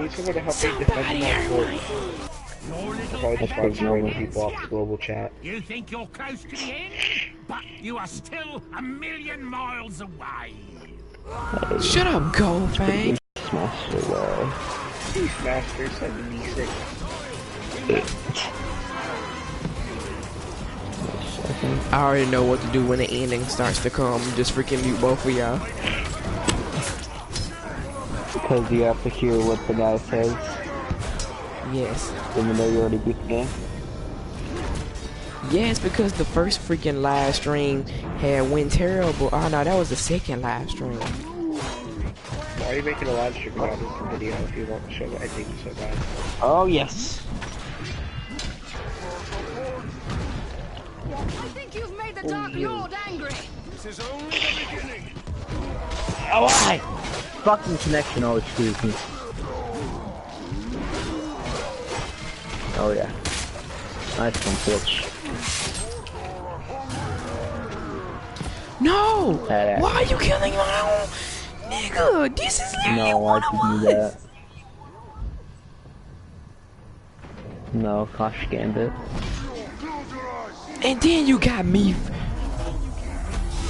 need someone to help me defend my fort. I'll probably just find some random people off the global chat. You think you're close to the end? But you are still a million miles away. Shut up, Goldfang. Smashed away. Beastmaster 76. I already know what to do when the ending starts to come. Just freaking mute both of y'all. Because you have to hear what the guy says. Yes. Even though you already beat the game. Yes, because the first freaking live stream had went terrible. Oh no, that was the second live stream. Why are you making a live stream about this video if you want to show the ending so bad? Oh yes. I think you've made the Dark Lord angry. This is only the beginning. Oh why? Fucking connection always screws me. Oh yeah. Nice one, Twitch. No! Why are you killing my own nigga? This is literally why'd you do that? No, Clash Gambit. And then you got me.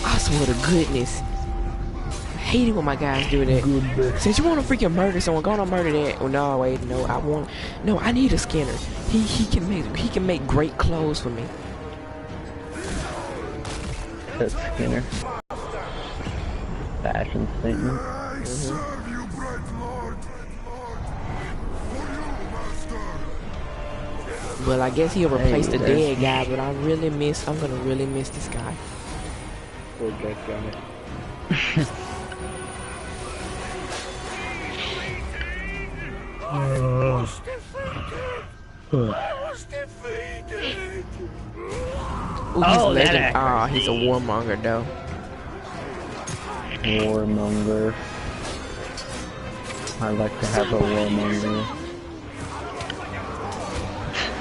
I swear to goodness. I hate it when my guys do that. Since you want to freaking murder someone, go on and murder that. Oh no, wait, no, I need a Skinner. He can make great clothes for me. That's Skinner. Fashion statement. Well, I guess he'll replace the dead guy, but I'm gonna really miss this guy. Poor dead guy. Ooh, he's legend. Ah, he's a warmonger though. Warmonger. I like to have a warmonger.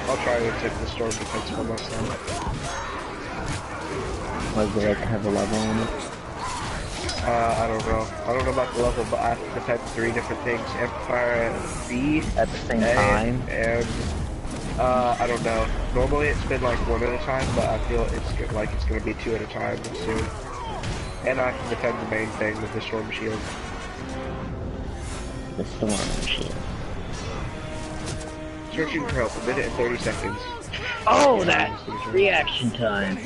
I'll try to take the storm defense for myself. Would you like to have a level on it? I don't know. I don't know about the level, but I have to defend 3 different things. Empire and B. At the same time? And, I don't know. Normally it's been like 1 at a time, but I feel it's gonna be 2 at a time soon. And I can defend the main thing with the storm shield. The storm shield. Searching for help, 1 minute and 30 seconds. Oh, that reaction time.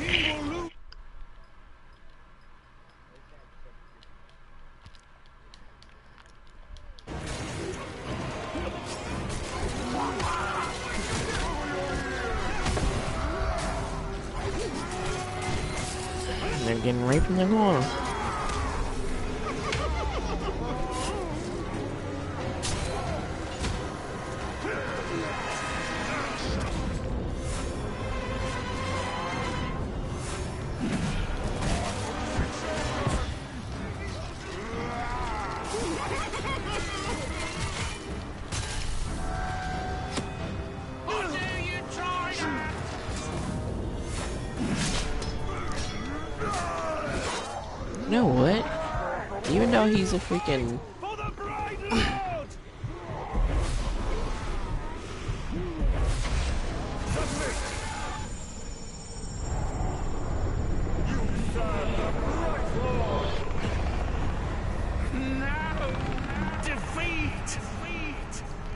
They're getting right from the corner. You know what? Even though he's a freaking...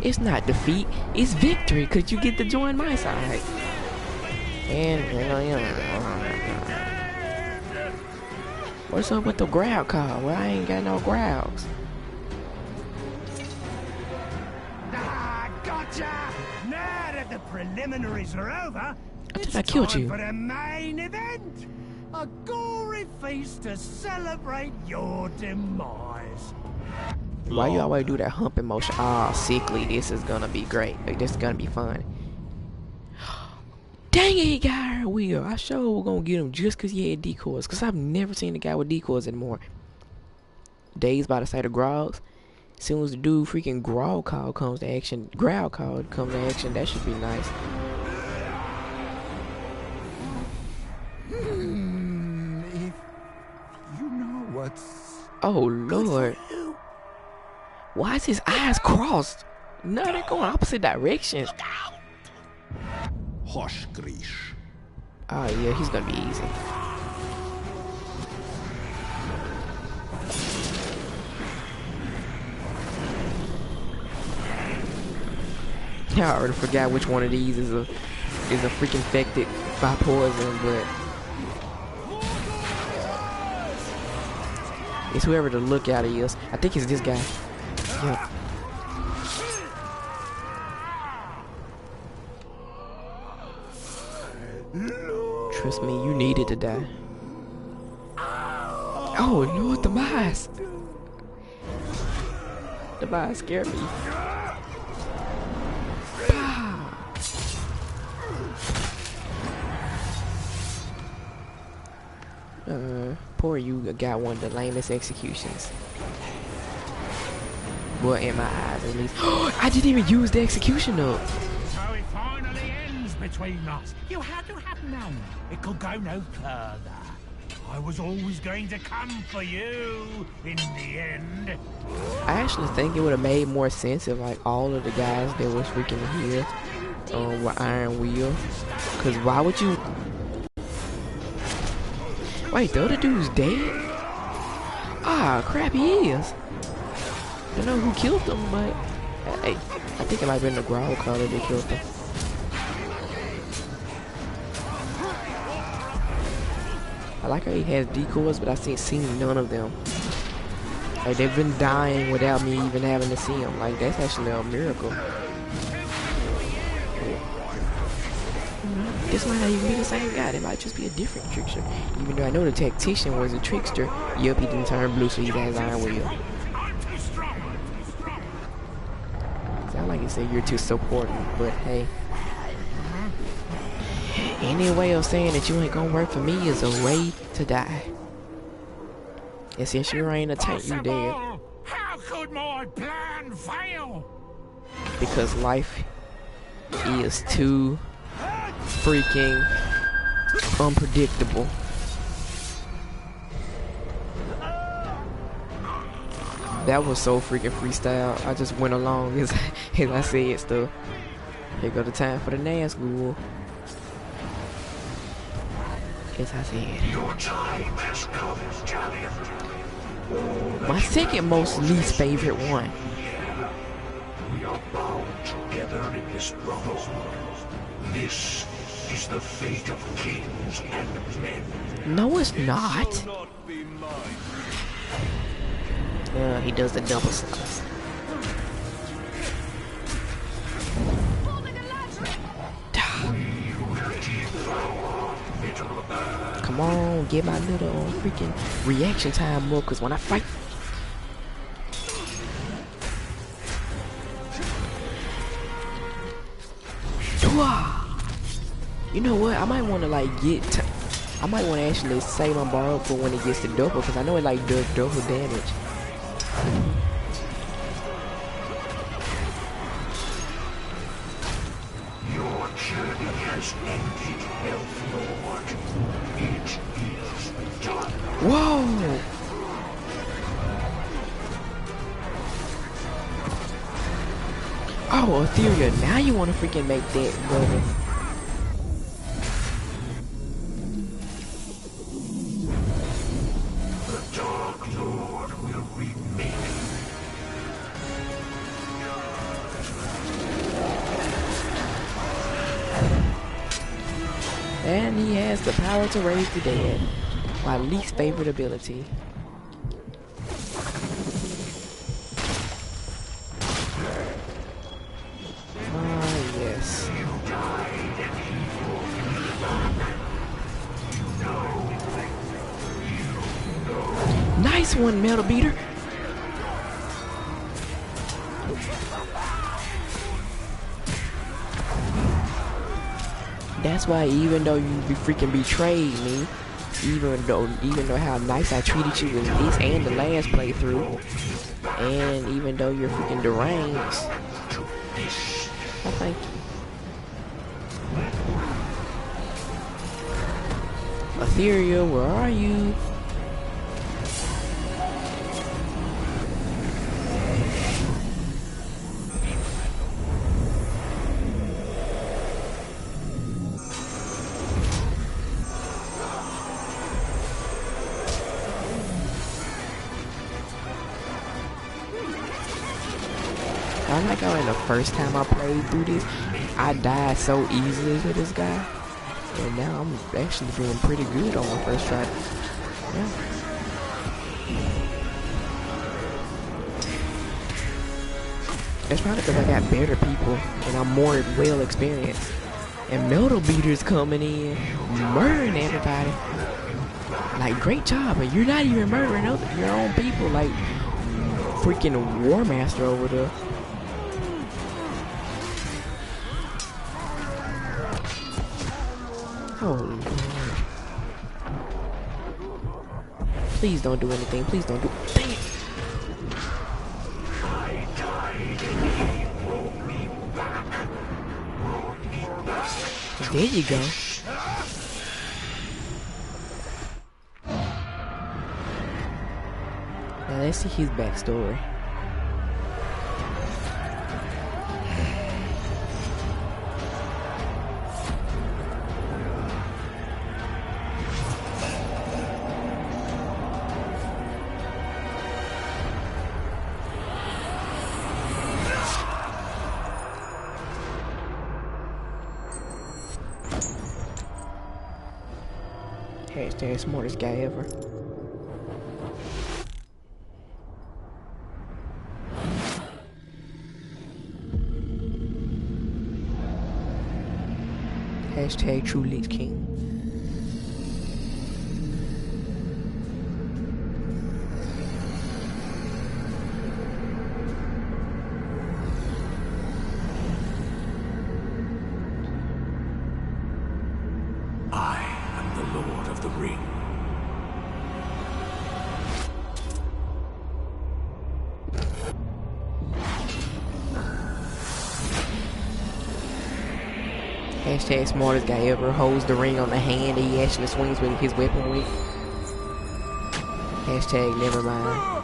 It's not defeat, it's victory, cause you get to join my side. And what's up with the growl call? Well, I ain't got no growls. Gotcha! Now that the preliminaries are over, I thought I killed you. for the main event. A gory feast to celebrate your demise. Why you always do that humping motion? Ah, sickly. This is gonna be great. Like, this is gonna be fun. Dang it, he got her wheel. I sure was gonna get him just cause he had decoys. Cause I've never seen a guy with decoys anymore. Dazed by the sight of growls. As soon as the dude freaking growl call comes to action, that should be nice. If you know what's... Oh lord. Why is his eyes crossed? No, they're going opposite directions. Hosh Grish. Oh yeah, he's gonna be easy. I already forgot which one of these is a freaking infected by poison, but it's whoever the lookout is. I think it's this guy. Yep. Trust me, you needed to die. Oh Lord, the mice! The mice scared me. Poor you got one of the lamest executions. Well, in my eyes at least. I didn't even use the execution up. So it finally ends between us. You had to have known it could go no further. I was always going to come for you in the end. I actually think it would have made more sense if like all of the guys that was freaking here were Iron Wheel. Cause why would you? Wait, the other dude's dead? Ah, crap, he is. I don't know who killed him, but hey, I think it might have been the Growl color that killed him. I like how he has decoys, but I've seen none of them. Like, they've been dying without me even having to see them. Like, that's actually a miracle. This might not even be the same guy. It might just be a different trickster. Even though I know the tactician was a trickster. Yup, he didn't turn blue, so he has Iron Wheel. Sound like it said you're too supporting, but hey. Any way of saying that you ain't gonna work for me is a way to die. And since you ain't a tank, you dead. How could my plan fail? Because life is too freaking unpredictable. That was so freaking freestyle. I just went along as I said stuff. Here go the time for the Nazgul. As I said. Your time has come, Jalian. My second most least favorite one. We are bound together in this brotherhood. This is the fate of kings and men. No, it's not. He does the double slice. Come on, get my little freaking reaction time up, cause when I fight. You know what? I might want to like I might want to actually save my bar up for when it gets to double, cause I know it like does double damage. Your journey has ended, Overlord. It is done. Whoa! Oh, Etheria, now you want to freaking make that, brother. The Dark Lord will remain. And he has the power to raise the dead. My least favorite ability. Ah, yes. Nice one, Metal Beater. That's why even though you freaking betrayed me, even though how nice I treated you in this and the last playthrough, and even though you're freaking deranged, I thank you. Etheria, where are you? I like how in the first time I played through this, I died so easily to this guy. And now I'm actually doing pretty good on my first try. Yeah. That's probably because I got better people and I'm more well experienced. And Metal Beater's coming in, murdering everybody. Like, great job, but you're not even murdering your own people, like freaking War Master over there. Oh Lord. Please don't do anything. Please don't do. Dang it. There you go. Now let's see his backstory. Hashtag smartest guy ever. Hashtag true Lich King. Hashtag smartest guy ever, holds the ring on the hand that he actually swings with his weapon with. Hashtag never mind.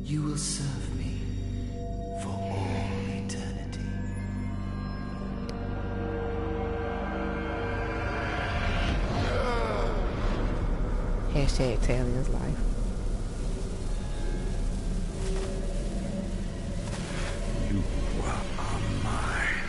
You will serve me for all eternity. Hashtag Talion's life. You are mine.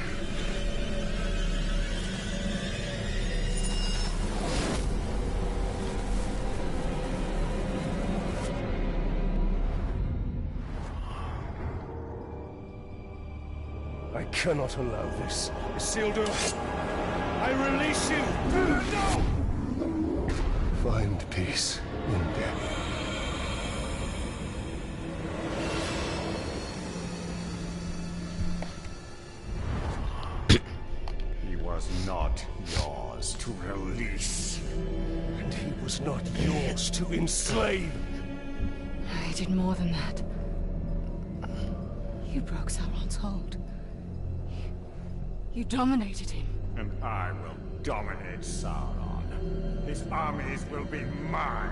I cannot allow this. Isildur, I release you! No! Find peace in death. He was not yours to release. And he was not yours to enslave. I did more than that. You broke Sauron's hold. You dominated him. And I will dominate Sauron. His armies will be mine.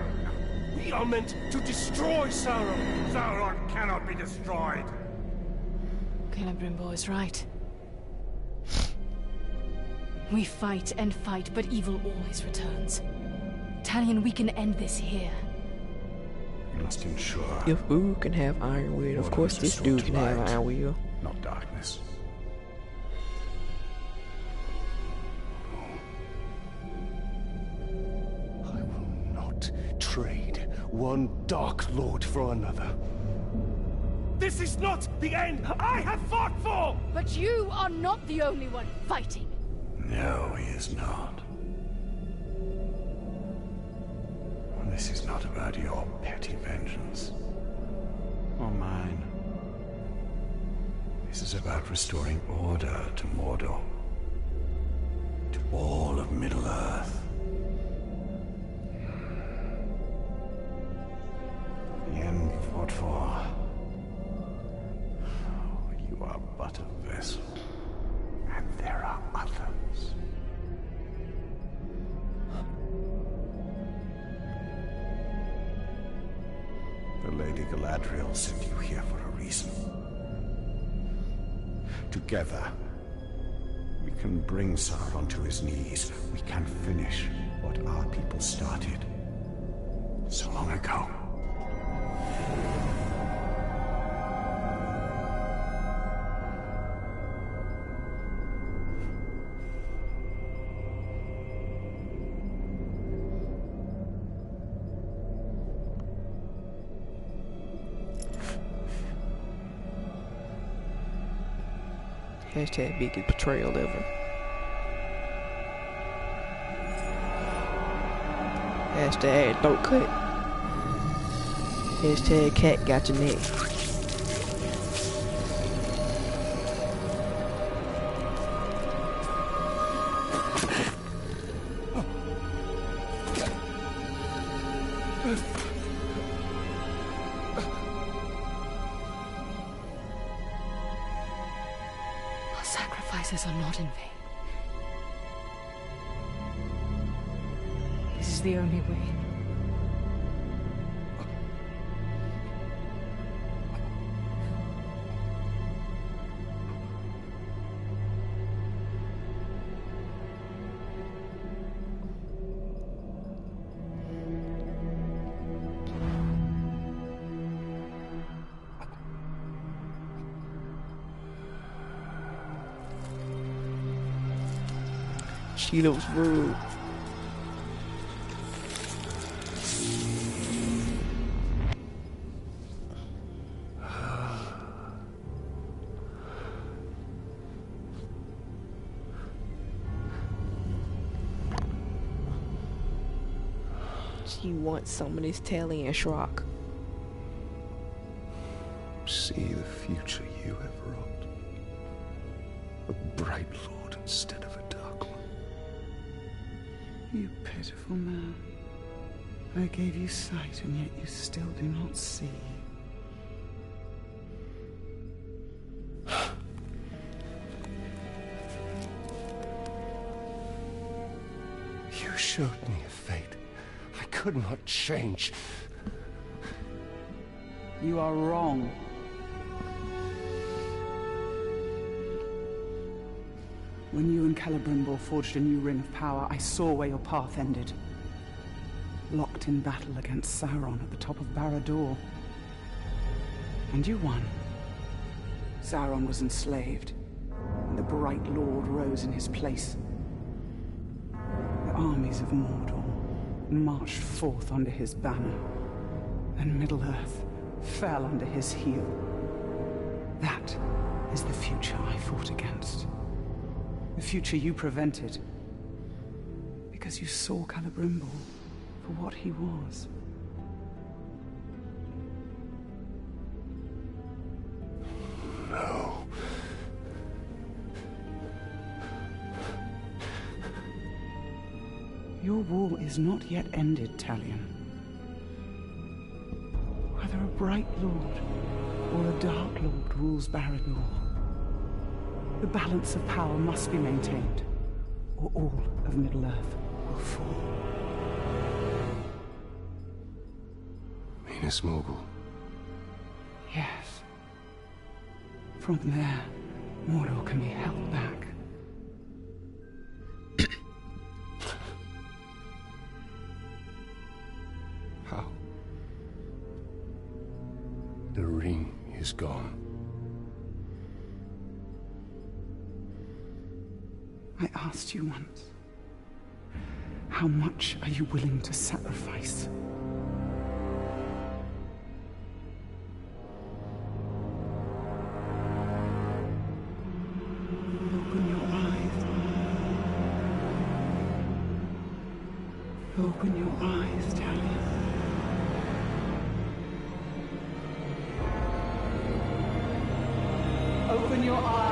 We are meant to destroy Sauron. Sauron cannot be destroyed. Celebrimbor is right. We fight and fight, but evil always returns. Talion, we can end this here. We must ensure If Ooh can have Iron Will, of course this dude can have Iron Will. not darkness. I will not trade one Dark Lord for another. This is not the end I have fought for! But you are not the only one fighting. No, he is not. This is not about your petty vengeance. Or mine. This is about restoring order to Mordor. To all of Middle-earth. The end you fought for. You are but a vessel. And there are others. Galadriel sent you here for a reason. Together, we can bring Sauron to his knees. We can finish what our people started so long ago. Hashtag biggest betrayal ever. Hashtag throat cut. Hashtag cat got your neck. Our sacrifices are not in vain. This is the only way. She looks rude. She wants some of this Talion Shrock. See the future you have wrought. A bright lord instead of a dark one. You pitiful man. I gave you sight, and yet you still do not see. You showed me a fate I could not change. You are wrong. When you and Celebrimbor forged a new ring of power, I saw where your path ended. Locked in battle against Sauron at the top of Barad-dûr. And you won. Sauron was enslaved, and the Bright Lord rose in his place. The armies of Mordor marched forth under his banner, and Middle-earth fell under his heel. That is the future I fought against. The future you prevented. Because you saw Celebrimbor for what he was. No. Your war is not yet ended, Talion. Whether a Bright Lord or a Dark Lord rules Barad-dûr, the balance of power must be maintained, or all of Middle-earth will fall. Minas Morgul. Yes. From there, Mordor can be held back. How? The ring is gone. I asked you once, how much are you willing to sacrifice? Open your eyes. Open your eyes, Talion. Open your eyes.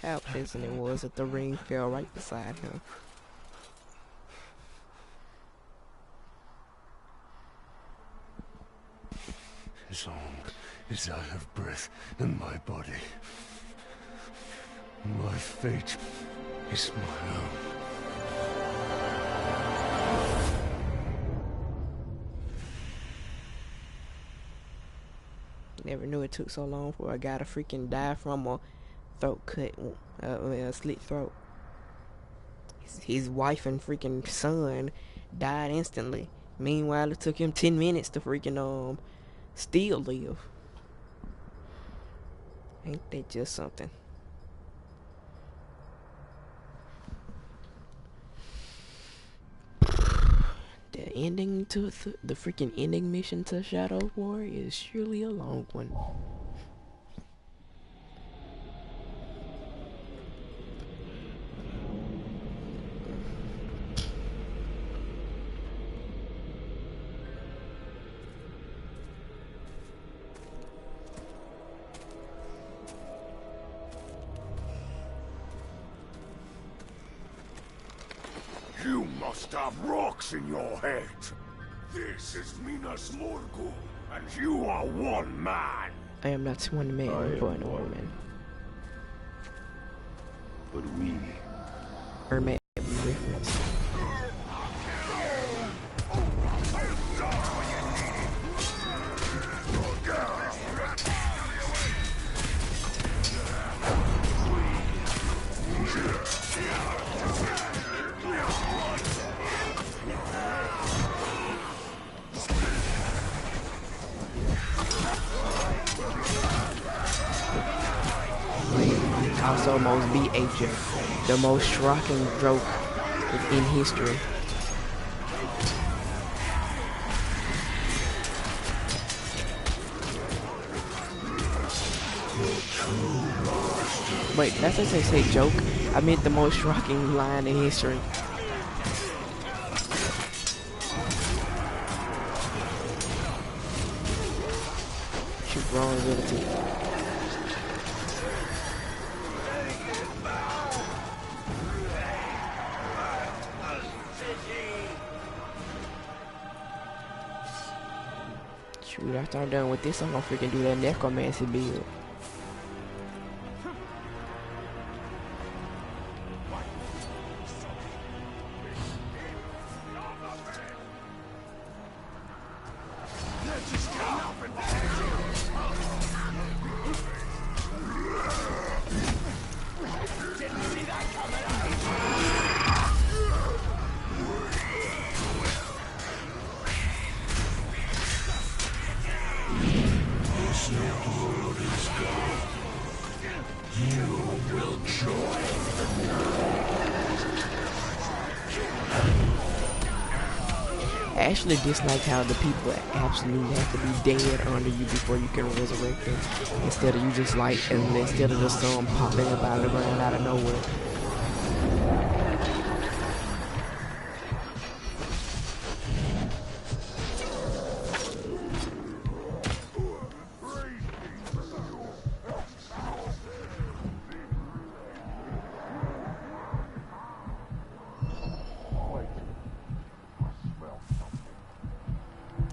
How pleasant it was that the ring fell right beside him. As long as I have breath in my body, my fate is my own. Never knew it took so long for a guy to freaking die from a throat cut, a slit throat. His wife and freaking son died instantly. Meanwhile, it took him 10 minutes to freaking still live. Ain't that just something? The ending to the freaking ending mission to Shadow War is surely a long one. You must have rocks in your head. This is Minas Morgul, and you are one man. I am not one man, but a woman. But we... Mermaid reference. Also almost beat a joke. The most shocking joke in history. Wait, that's what I say joke. I meant the most shocking line in history. Shoot, wrong ability. Shoot, after I'm done with this, I'm gonna freaking do that necromancy build. I actually dislike how the people absolutely have to be dead under you before you can resurrect them. Instead of you just like, and instead of the sun popping up out of the ground out of nowhere.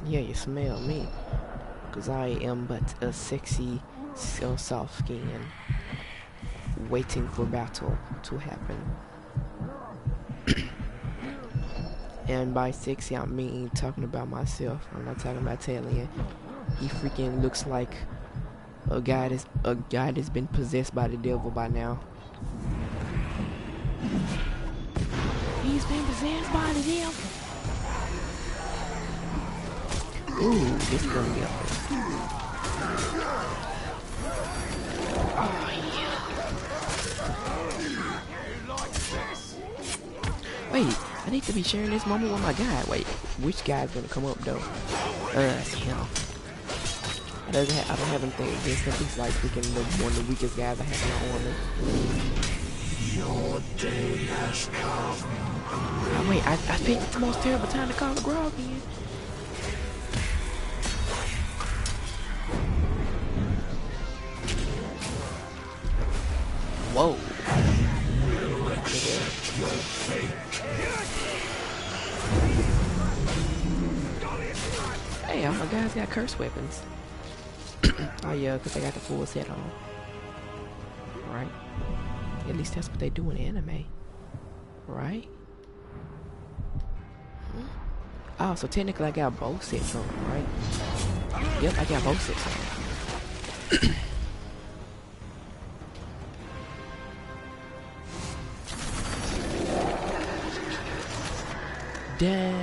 Yeah, you smell me, cause I am but a sexy, soft skin, waiting for battle to happen. And by sexy, I mean talking about myself. I'm not talking about Talion. He freaking looks like a guy that's been possessed by the devil by now. He's been possessed by the devil. Ooh, this is gonna be up there. Oh, yeah. Wait, I need to be sharing this moment with my guy. Wait, which guy's gonna come up though? It's him. I don't have anything against him. He's like freaking one of the weakest guys I have in my army. Your day has come. Oh, wait, I picked the most terrible time to call the grog in. Whoa. Hey, all my guys got curse weapons. Oh yeah, because they got the full set on. Right? At least that's what they do in anime. Right? Oh, so technically I got both sets on, right? Yep, I got both sets on. Dang.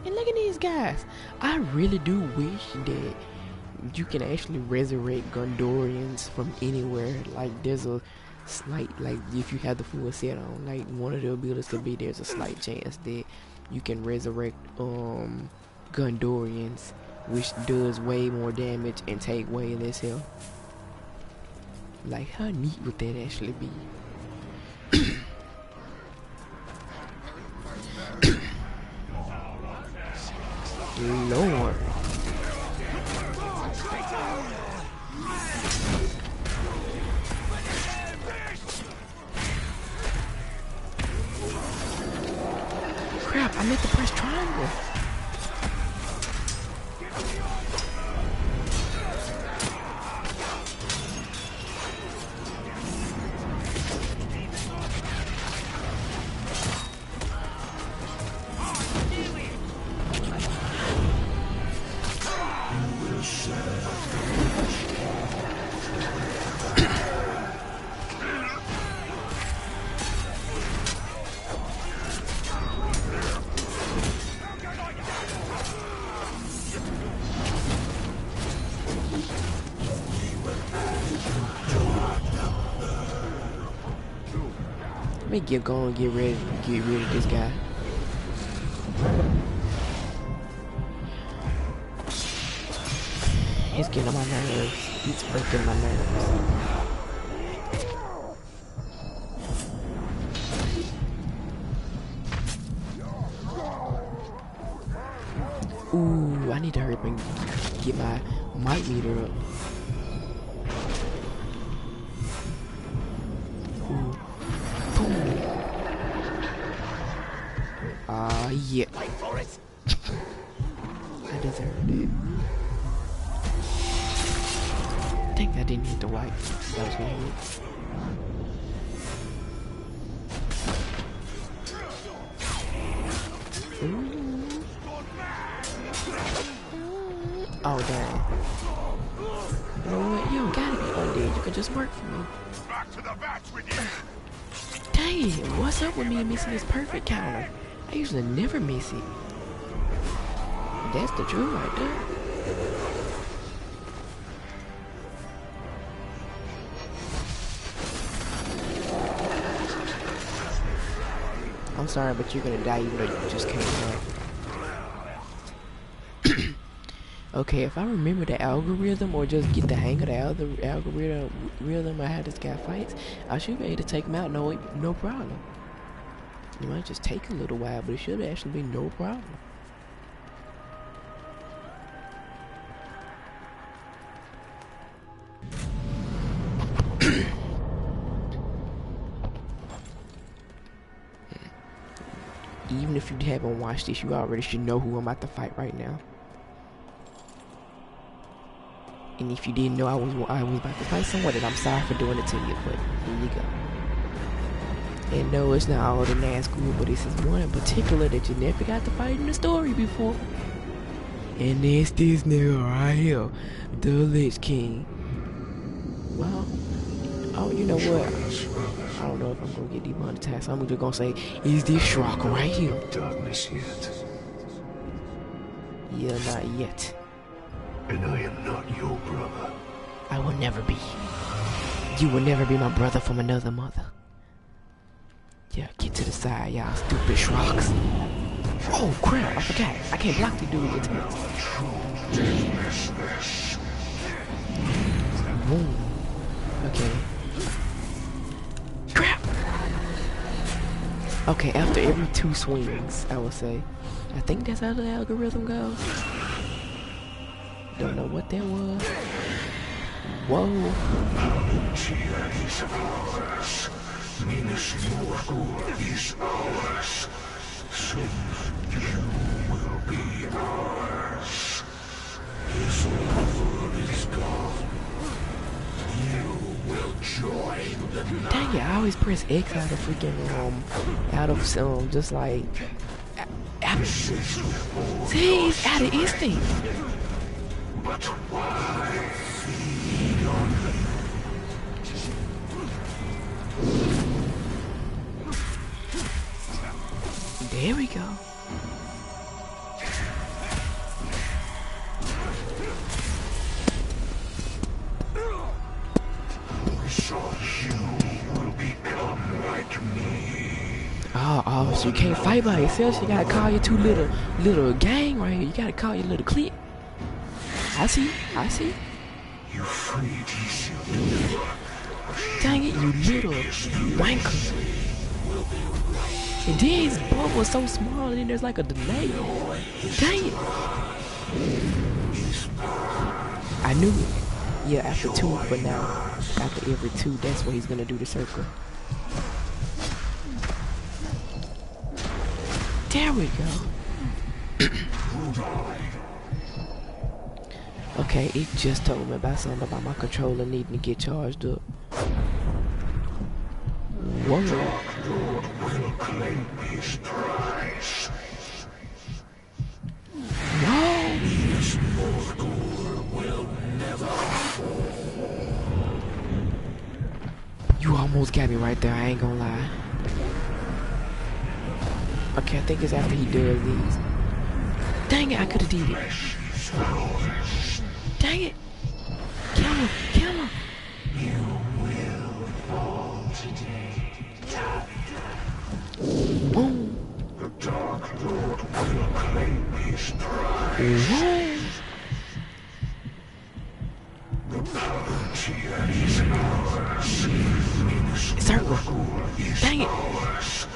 And look at these guys. I really do wish that you can actually resurrect Gondorians from anywhere. Like there's a slight, like if you have the full set on, like one of the abilities could be there's a slight chance that you can resurrect Gondorians, which does way more damage and take way less health. Like how neat would that actually be? Lord. Crap, I meant to press triangle. Let me get going, get rid of this guy. He's getting on my nerves. He's breaking my nerves. Ooh, I need to hurry up and get my might meter up. Ooh. Boom. Yeah. Wait for it. I deserved it. I think I didn't hit the white. That was gonna hit. Oh, dang. You know what? You don't gotta be undead. You can just work for me. Back to the batch with you. Dang, what's up with me missing this perfect counter? I usually never miss it. That's the truth right there. I'm sorry, but you're gonna die even though you just came back. Okay, if I remember the algorithm or just get the hang of the algorithm of how this guy fights, I should be able to take him out no problem. It might just take a little while, but it should actually be no problem. Even if you haven't watched this, you already should know who I'm about to fight right now. And if you didn't know I was about to fight someone, then I'm sorry for doing it to you, but here you go. And no, it's not all the Nazgul, but this is one in particular that you never got to fight in the story before. And it's this nigga right here, the Lich King. Well, oh, you know what? I don't know if I'm gonna get demonetized, so I'm just gonna say, is this Shrock right here? Darkness yet. Yeah, not yet. And I am not your brother. I will never be. You will never be my brother from another mother. Yeah, get to the side, y'all stupid Shrocks. Oh crap, I forgot. I can't block the dude with attacks. Boom. Okay. Crap! Okay, after every 2 swings, I would say. I think that's how the algorithm goes. Don't know what that was. Whoa. Minas Morgul is ours. Soon you will be ours. His power is gone. You will join the night. Dang it, I always press X out of freaking, out of, just like, see, he's out of instinct. But why feed on them? There we go. So you will become like me. Oh, so you can't fight by yourself. So you gotta call your two little gang right here. You gotta call your little clique. I see. You freed Isildur. Dang it, you little wanker. And then his bubble was so small and then there's like a delay. Dang it. I knew it. Yeah, after 2, but now, after every 2, that's what he's gonna do the circle. There we go. Okay, it just told me about something about my controller needing to get charged up. Whoa. Lord will claim his prize. Whoa. Minas Morgul will never fall. You almost got me right there, I ain't gonna lie. Okay, I think it's after he does these. Dang it, I could've did it. Dang it! Kill him! Kill him! You will fall today. Boom! The Dark Lord will claim his prize. Whoa! The Palantir is ours. Minas Circle! Morgul is Dang it! ours.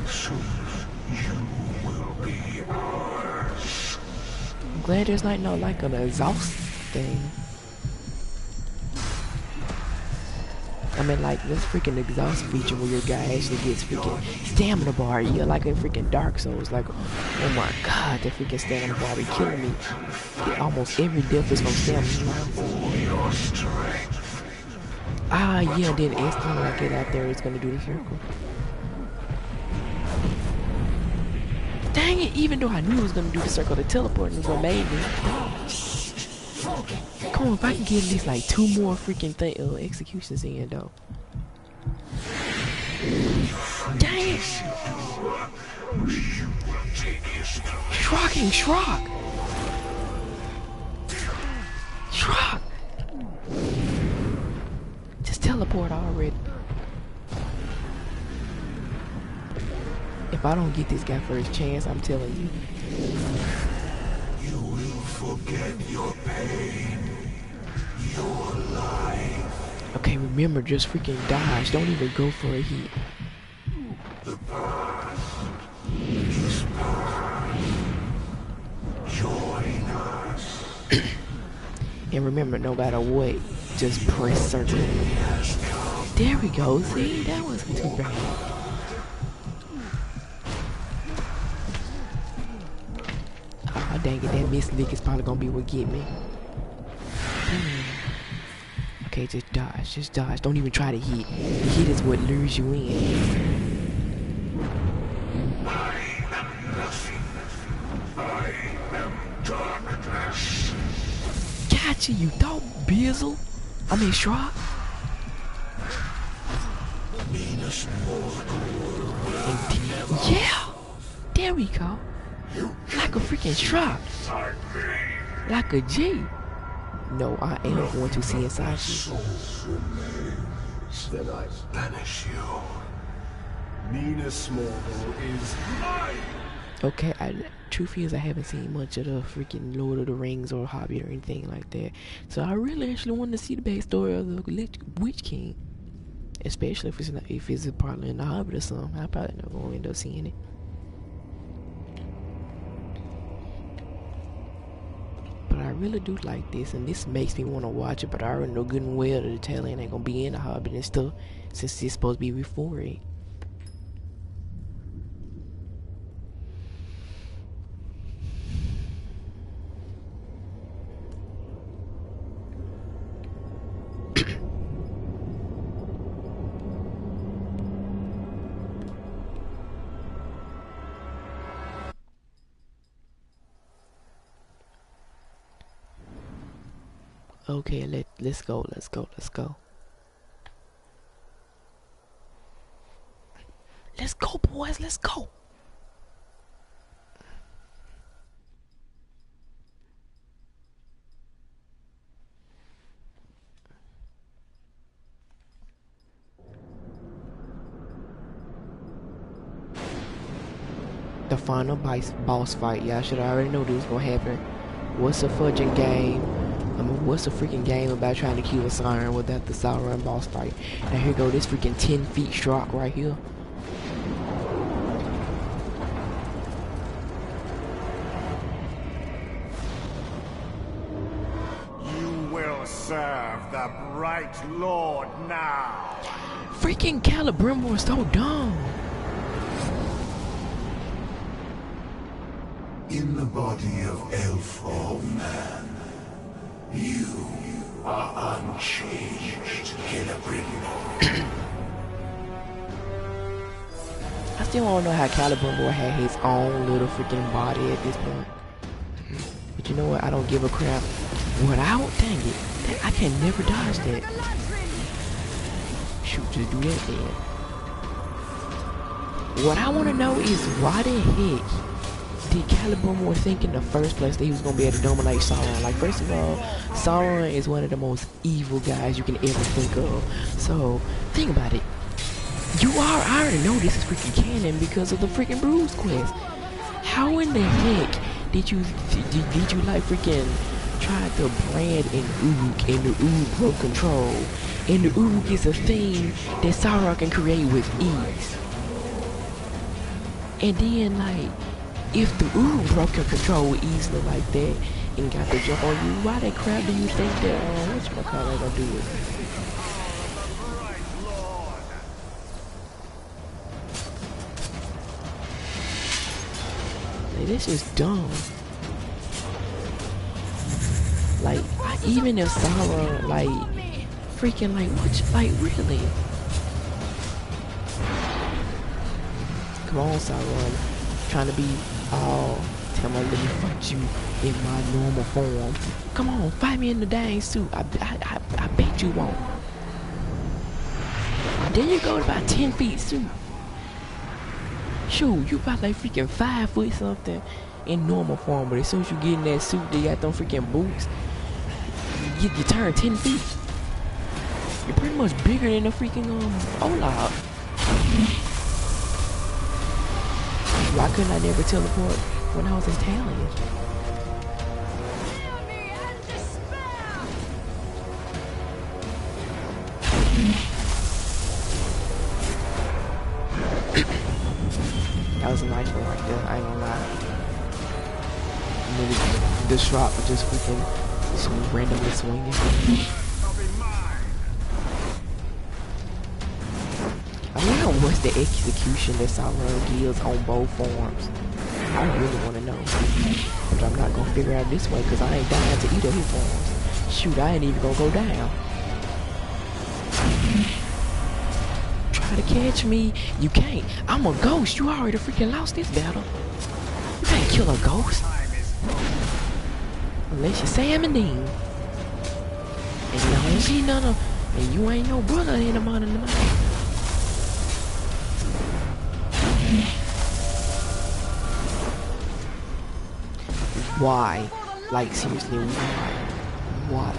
Soon you will be ours. I'm glad there's not no like an exhaust thing. I mean, like this freaking exhaust feature where your guy actually gets freaking stamina bar. Yeah, like in freaking Dark Souls. Like, oh my god, that freaking stamina bar be killing me. Almost every death is from stamina. Ah, yeah, then instantly when I get out there, it's gonna do the circle. Dang it, even though I knew it was gonna do the circle, the teleporting was what made me. Come on, if I can get at least like 2 more freaking executions in though. Dang it! Shrocking Shrock! Shrock! Just teleport already. If I don't get this guy first chance, I'm telling you. You will forget your pain, your life. Okay, remember, just freaking dodge. Don't even go for a hit. The past is past. Join us. And remember, no matter what, just press circle. There we go. See, that wasn't too bad. Oh, dang it, that miss lick is probably gonna be what get me. Okay, just dodge. Don't even try to hit. The hit is what lures you in. I am nothing. I am darkness. Gotcha, you thought, Bizzle. I mean, Shrock. Minas Morgul. Yeah! There we go. Like a freaking Shrock. Like a G. No, I am going to see inside you. Soul remains, then I banish you. Minas Morgul is mine! Okay, truth is I haven't seen much of the freaking Lord of the Rings or Hobbit or anything like that. So I really actually want to see the backstory of the Witch King. Especially if it's probably in the Hobbit or something. I probably never gonna end up seeing it. But I really do like this, and this makes me want to watch it, but I already know good and well that the tail end ain't gonna be in the Hobbit and stuff, since it's supposed to be before it. Okay, let's go. Let's go, boys, let's go. The final boss fight. Y'all should already know this was gonna happen. What's a fudging game? What's a freaking game about trying to kill a Sauron without the Sauron boss fight? Now here go this freaking 10 feet Strock right here. You will serve the bright Lord now. Freaking Celebrimbor is so dumb. In the body of elf or man, you are unchanged, Celebrimbor. I still don't know how Celebrimbor had his own little freaking body at this point. But you know what? I don't give a crap. Without, dang it, I can never dodge that. Shoot, just do that then. What I want to know is why the heck did Celebrimbor think in the first place that he was going to be able to dominate Sauron? Like, first of all, Sauron is one of the most evil guys you can ever think of. So, think about it. I already know this is freaking canon because of the freaking Bruise quest. How in the heck did you like freaking try to brand an Ook and the Ook broke control? And the Ook is a thing that Sauron can create with ease. And then, like, if the Ook broke your control easily like that and got to jump on you, why the crap do you think that, whatchamacallit gonna do it? Like, this is dumb. Like, even if Sauron, like, freaking, like, really? Come on, Sauron. Trying to be all, tell me, let me fight you in my normal form. Come on, fight me in the dang suit. I bet you won't. Then you go to about 10 feet suit. Shoot, you about like freaking 5 foot something in normal form, but as soon as you get in that suit, they got them freaking boots. You turn 10 feet. You're pretty much bigger than a freaking Overlord. Why couldn't I never teleport when I was in Talion? That was a nice one right there, I ain't gonna lie. And then this drop was just freaking randomly swinging. I wonder what's the execution that Sauron gives on both forms. I really want to know. But I'm not gonna figure out this way because I ain't dying to either of his forms. Shoot, I ain't even gonna go down. Try to catch me. You can't. I'm a ghost. You already freaking lost this battle. You can't kill a ghost. Unless you're Sam and Dean. And you don't see none of, and you ain't no brother in the mind. Why? Like, seriously, why?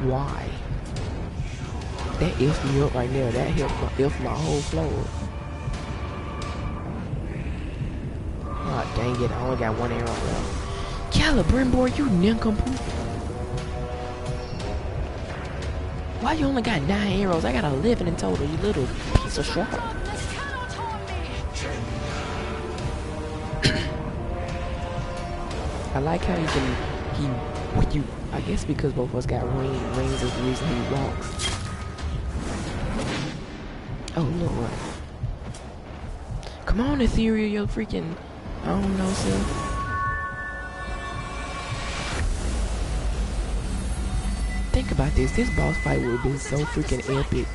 Why? That F me up right there. That helped F my whole floor. Oh, dang it. I only got one arrow left. Celebrimbor, you nincompoop. Why you only got 9 arrows? I got 11 in total, you little piece of shit. I like how he What you? I guess because both of us got rings is the reason he walks. Oh Lord! Come on, Ethereal, yo freaking. I don't know, sir. Think about this. This boss fight would have been so freaking epic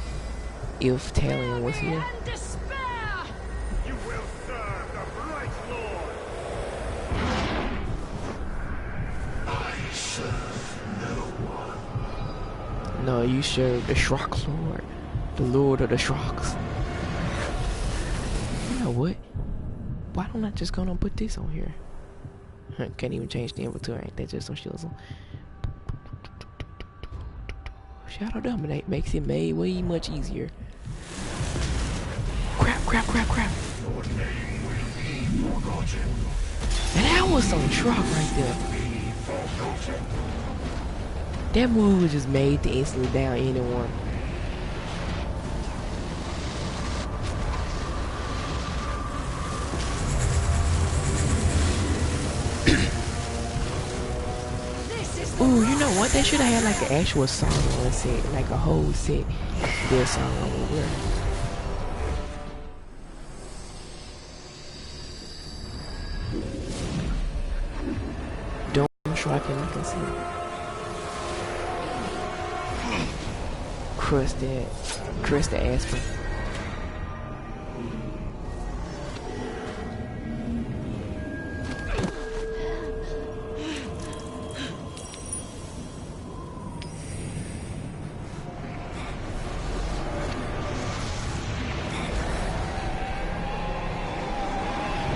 if Talion was here. You will serve the bright Lord. I serve no one. No, you serve the Shrock Lord, the Lord of the Shrocks. You know what? Why don't I just go and put this on here? Can't even change the inventory. Ain't that just some shizzle? Shadow Dominate makes it made way much easier. Crap, crap, crap, crap. And that was some truck right there. That move was just made to instantly down anyone. Ooh, you know what? They should have had like an actual song on set, like a whole set. Their song over there. Don't strike him, you can see. Crust the aspirin.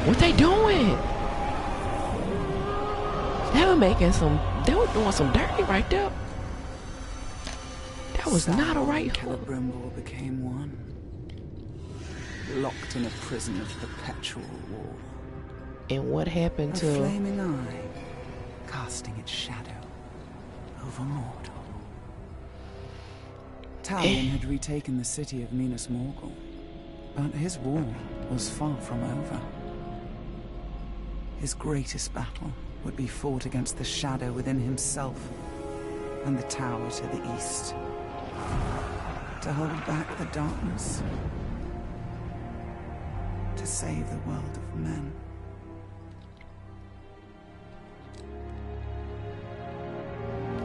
What they doing? They were making some. They were doing some dirty right there. That was not a right hook. Calibrimble became one, locked in a prison of perpetual war. And what happened A to? flaming eye, casting its shadow over mortal. Talion had retaken the city of Minas Morgul, but his war was far from over. His greatest battle would be fought against the shadow within himself and the tower to the east. To hold back the darkness. To save the world of men.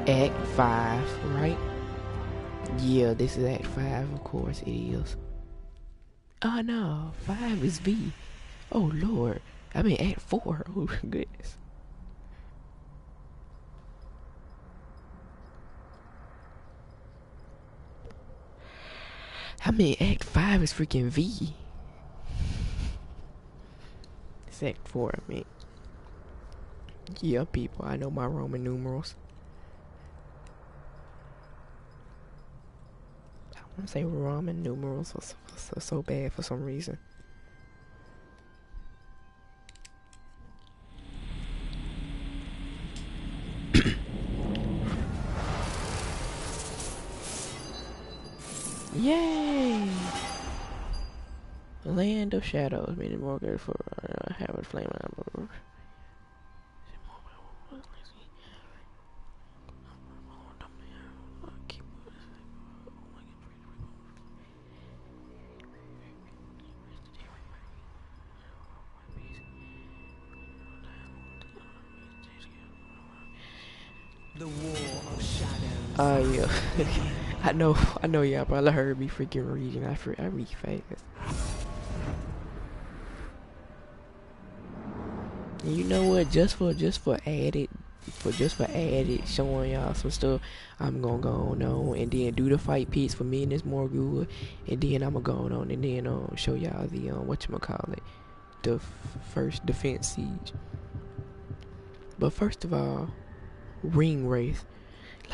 Act 5, right? Yeah, this is Act 5, of course it is. Oh no, 5 is V. Oh Lord. I mean Act 4. Oh goodness. I mean Act 5 is freaking V. It's Act 4, I mean. Yeah, people, I know my Roman numerals. I want to say Roman numerals are so bad for some reason. Yay! Land of Shadows, meaning more good for having flame on. The War of Shadows. Oh yeah. I know y'all probably heard me freaking reading. I read fast. And you know what? Just for added showing y'all some stuff, I'm gonna go on and then do the fight piece for me and this more good, and then I'm gonna go on and then show y'all the whatchamacallit, the first defense siege. But first of all, ring wraith.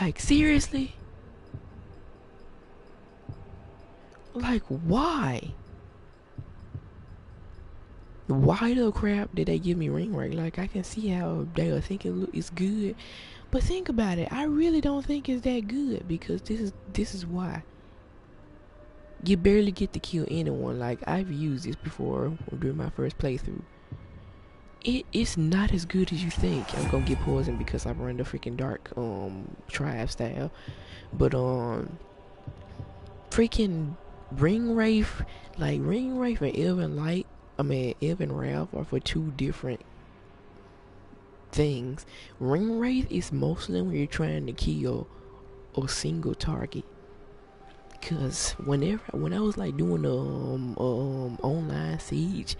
Like seriously? Like why? Why the crap did they give me ring wraith? Like I can see how they are thinking it's good, but think about it. I really don't think it's that good because this is why. You barely get to kill anyone. Like I've used this before during my first playthrough. It's not as good as you think. I'm gonna get poisoned because I run the freaking dark tribe style. But freaking Ring Wraith, like Ring Wraith and Elven Wrath are for two different things. Ring Wraith is mostly when you're trying to kill a single target. Cause when I was like doing the online siege,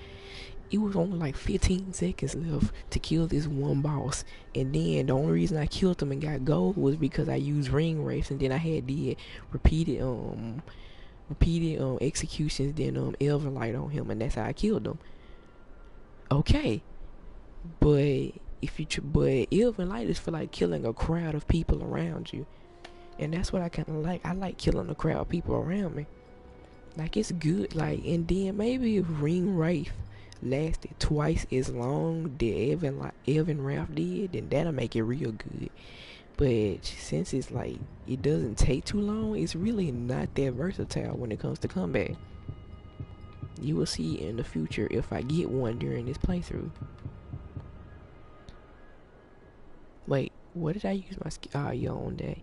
it was only like 15 seconds left to kill this one boss, and then the only reason I killed him and got gold was because I used ring wraiths, and then I had did repeated executions, then elven light on him, and that's how I killed him. Okay, but but elven light is for like killing a crowd of people around you, and that's what I kind of like. I like killing a crowd of people around me. Like, it's good. Like, and then maybe if ring wraith lasted twice as long the Elven Wrath did, then that'll make it real good. But since it's like it doesn't take too long, it's really not that versatile when it comes to combat. You will see in the future if I get one during this playthrough. Wait, what did I use my skill? Oh, yeah, on that.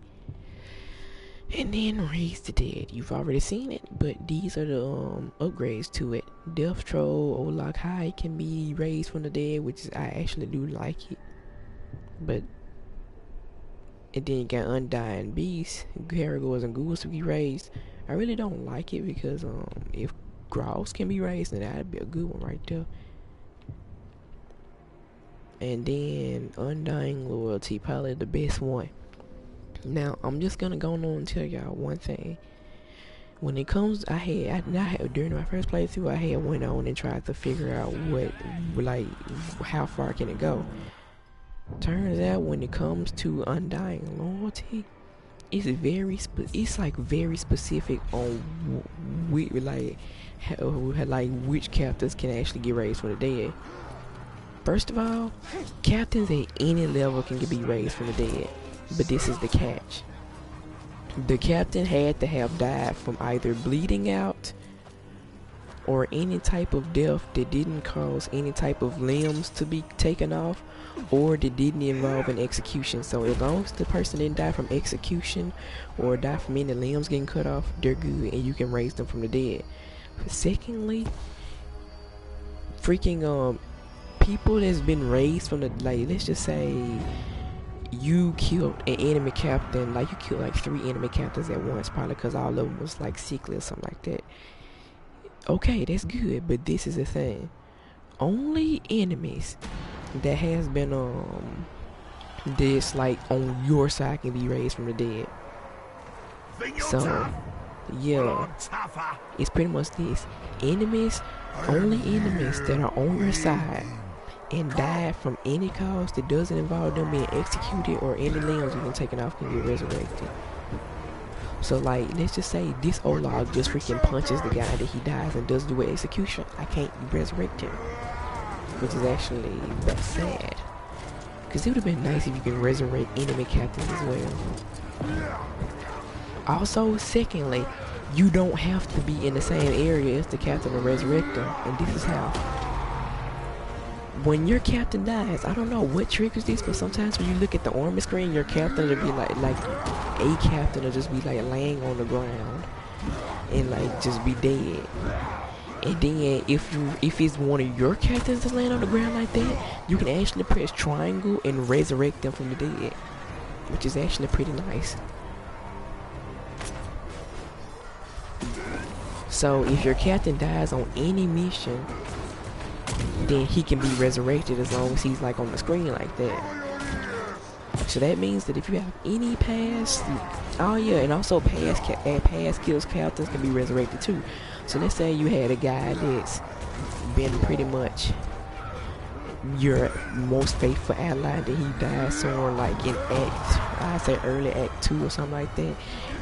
And then Raise the Dead. You've already seen it, but these are the upgrades to it. Death Troll, Olak High can be raised from the dead, which is, I actually do like it. But and then you got Undying Beast, Gargoyles and Ghouls to be raised. I really don't like it because if Growls can be raised, then that'd be a good one right there. And then Undying Loyalty, probably the best one. Now, I'm just gonna go on and tell y'all one thing. When it comes, I had during my first playthrough, I had went on and tried to figure out how far can it go. Turns out, when it comes to Undying Loyalty, it's very specific on which captains can actually get raised from the dead. First of all, captains at any level can be raised from the dead. But this is the catch. The captain had to have died from either bleeding out or any type of death that didn't cause any type of limbs to be taken off, or that didn't involve an execution. So as long as the person didn't die from execution or die from any limbs getting cut off, they're good and you can raise them from the dead. Secondly, freaking people that's been raised from the, like, let's just say you killed an enemy captain, like you killed like 3 enemy captains at once, probably because all of them was like sickly or something like that. Okay, that's good, but this is the thing. Only enemies that has been this like on your side can be raised from the dead. So yeah, it's pretty much this. Only enemies that are on your side and died from any cause that doesn't involve them being executed or any limbs being taken off can get resurrected. So like, let's just say this Olog just freaking punches the guy that he dies and does do an execution. I can't resurrect him, which is actually that's sad, because it would have been nice if you could resurrect enemy captains as well. Also, secondly, you don't have to be in the same area as the captain to resurrect them, and this is how. When your captain dies, I don't know what triggers this, but sometimes when you look at the armor screen, your captain will be like a captain will just be like laying on the ground and like just be dead. And then if it's one of your captains that's laying on the ground like that, you can actually press triangle and resurrect them from the dead, which is actually pretty nice. So if your captain dies on any mission, then he can be resurrected as long as he's like on the screen like that. So that means that if you have any past, oh yeah, and also past kills captains can be resurrected too. So let's say you had a guy that's been pretty much your most faithful ally, that he died somewhere like in I'd say early Act 2 or something like that.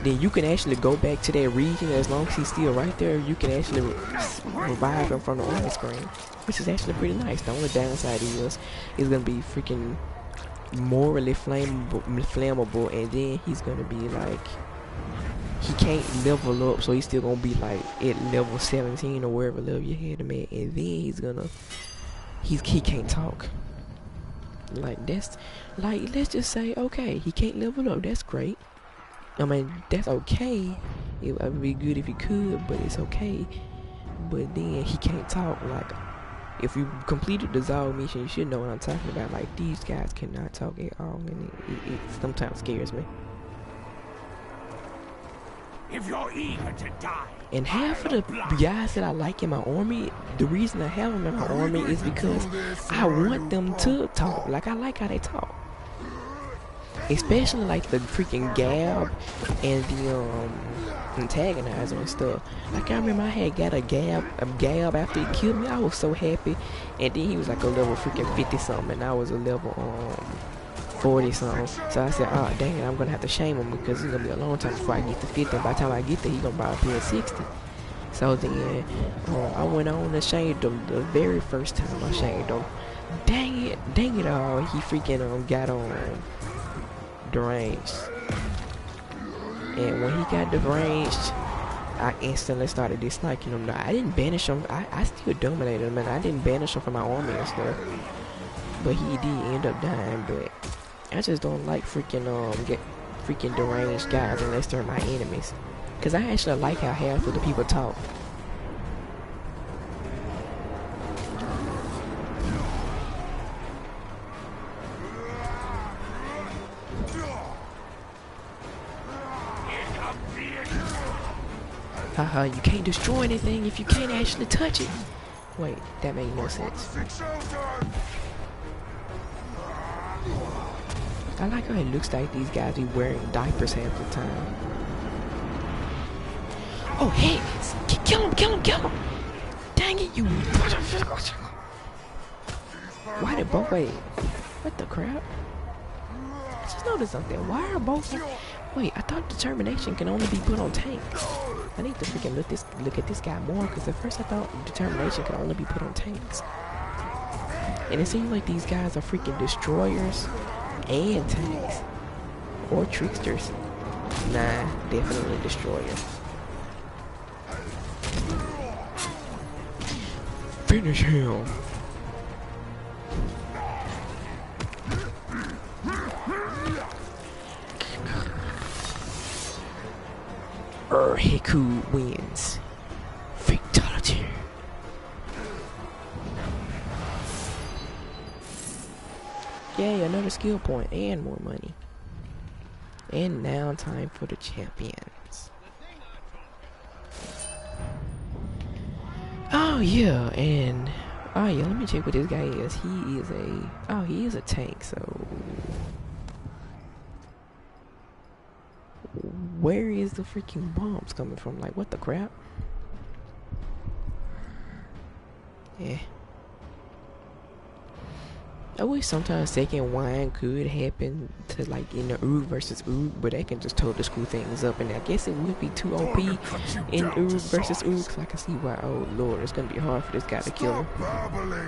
Then you can actually go back to that region. As long as he's still right there, you can actually revive him from the armor screen, which is actually pretty nice. The only downside is it's gonna be freaking morally flammable, and then he's gonna be like, he can't level up, so he's still gonna be like at level 17 or wherever level you had him at, and then he's gonna he can't talk. Like that's like let's just say okay, he can't level up. That's great. I mean that's okay. It would be good if he could, but it's okay. But then he can't talk. Like if you completed the Zog mission, you should know what I'm talking about. Like these guys cannot talk at all, and it sometimes scares me. If you're eager to die, And half of the guys that I like in my army, the reason I have them in my army is because I want them to talk. Like, I like how they talk. Especially, like, the freaking Gab and the, antagonizer and stuff. Like, I remember I had got a Gab after he killed me. I was so happy. And then he was, like, a level freaking 50-something, and I was a level, 40-something. So I said, oh dang it, I'm gonna have to shame him because it's gonna be a long time before I get to 50. By the time I get there, he's gonna probably be at 60. So then I went on and shamed him the very first time I shamed him. Dang it, he freaking got on deranged. And when he got deranged, I instantly started disliking him. I didn't banish him. I still dominated him, and I didn't banish him from my army and stuff. But he did end up dying. But I just don't like freaking freaking deranged guys unless they're my enemies. Cause I actually like how half of the people talk. Haha, you can't destroy anything if you can't actually touch it. Wait, that made no sense. I like how it looks like these guys be wearing diapers half the time. Oh, hey! Kill him! Dang it, you! Why did both wait? What the crap? I just noticed something. Why are both? Wait, I thought determination can only be put on tanks. I need to freaking look at this guy more, because at first I thought determination could only be put on tanks. And it seems like these guys are freaking destroyers and tanks. Or tricksters. Nah, definitely destroyers. Finish him! Hiku wins. Fatality. Yay, another skill point and more money. And now time for the champions. Oh yeah, and oh yeah, let me check what this guy is. He is a tank, so where is the freaking bombs coming from? Like, what the crap? Yeah. I wish sometimes second wine could happen to, like, in the Urg versus Urg, but they can just totally screw things up, and I guess it would be too OP in Urg versus Urg, so I can see why, oh lord, it's gonna be hard for this guy to kill him.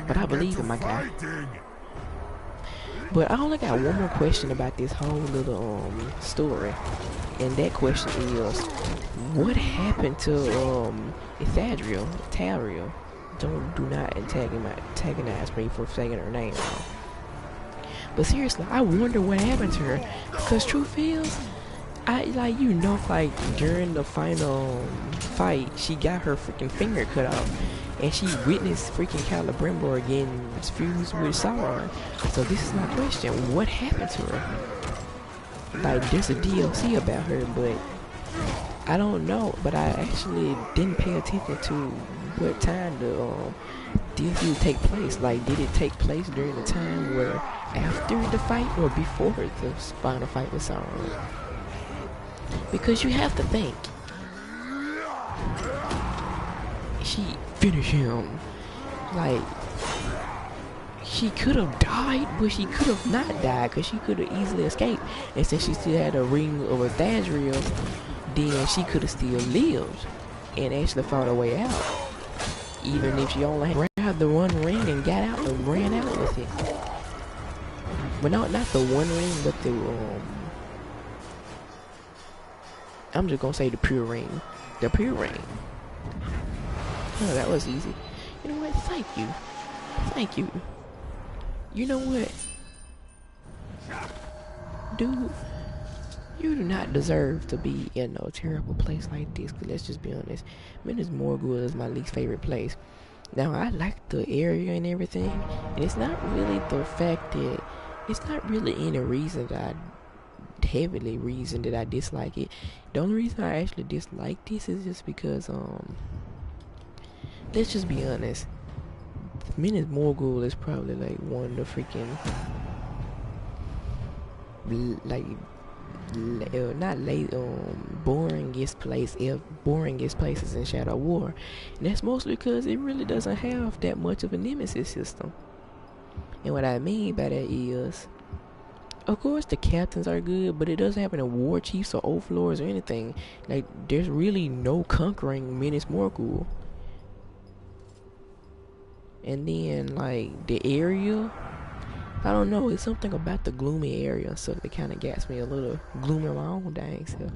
But I believe in my guy. But I only got one more question about this whole little story, and that question is, what happened to Tariel? Do not antagonize me for saying her name wrong. But seriously, I wonder what happened to her, because truth is, during the final fight, she got her freaking finger cut off, and she witnessed freaking Celebrimbor getting fused with Sauron. So this is my question: what happened to her? Like, there's a DLC about her, but I don't know. But I actually didn't pay attention to what time the DLC would take place. Like, did it take place during the time where after the fight or before the final fight with Sauron? Because you have to think, she finished him. Like, she could have died, but she could have not died, because she could have easily escaped. And since she still had a ring of Ethereal, then she could have still lived and actually fought her way out. Even if she only grabbed the one ring and got out and ran out with it. But not the one ring, but the I'm just gonna say the pure ring. The pure ring. Oh, that was easy. You know what? Thank you. Thank you. You know what? Dude, you do not deserve to be in a terrible place like this. Cause let's just be honest. Minas Morgul is my least favorite place. Now, I like the area and everything. And it's not really the fact that... It's not really any reason that I dislike it. The only reason I actually dislike this is just because, let's just be honest. Minas Morgul is probably like one of the freaking boringest places in Shadow War, and that's mostly because it really doesn't have that much of a nemesis system. And what I mean by that is, of course the captains are good, but it doesn't have any war chiefs or overlords or anything. Like, there's really no conquering Minas Morgul. And then, like, the area, I don't know, it's something about the gloomy area and stuff that kind of gets me a little gloomy in my own dang self.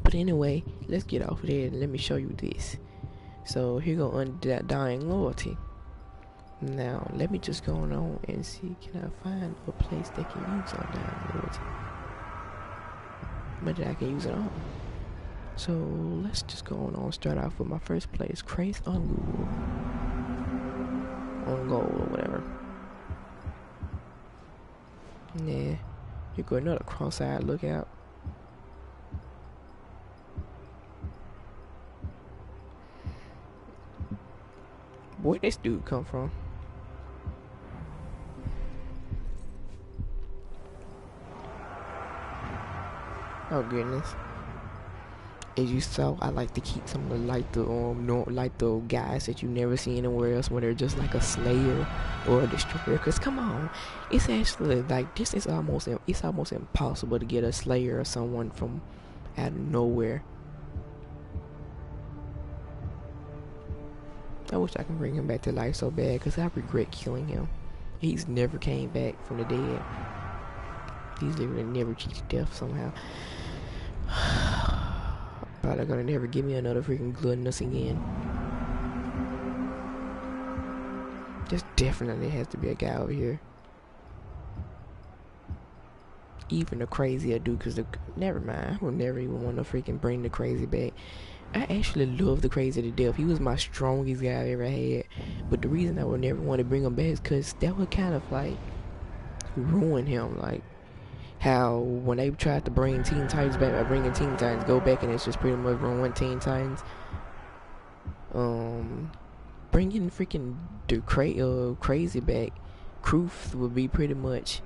But anyway, let's get off of there and let me show you this. So, here go Undying Loyalty. Now, let me just go on and see, can I find a place that can use Undying Loyalty? But that I can use it on. So, let's just go on, start off with my first place, Crace on Google. On goal or whatever. Nah, you go another cross-eyed lookout. Where'd this dude come from? Oh goodness. As you saw, I like to keep some of the guys that you never see anywhere else, where they're just like a slayer or a destroyer. Cause come on, it's actually like this is almost impossible to get a slayer or someone from out of nowhere. I wish I could bring him back to life so bad, cause I regret killing him. He's never came back from the dead. He's literally never cheated death somehow. Probably gonna never give me another freaking gluttonous again. There definitely has to be a guy over here. Even the crazier dude, cause never mind. I would never even want to freaking bring the crazy back. I actually love the crazy to death. He was my strongest guy I've ever had. But the reason I would never want to bring him back is cause that would kind of like ruin him. Like how when they tried to bring Teen Titans back by bringing Teen Titans go back, and it's just pretty much ruin Teen Titans. Bringing freaking the crazy back, Kruth would be pretty much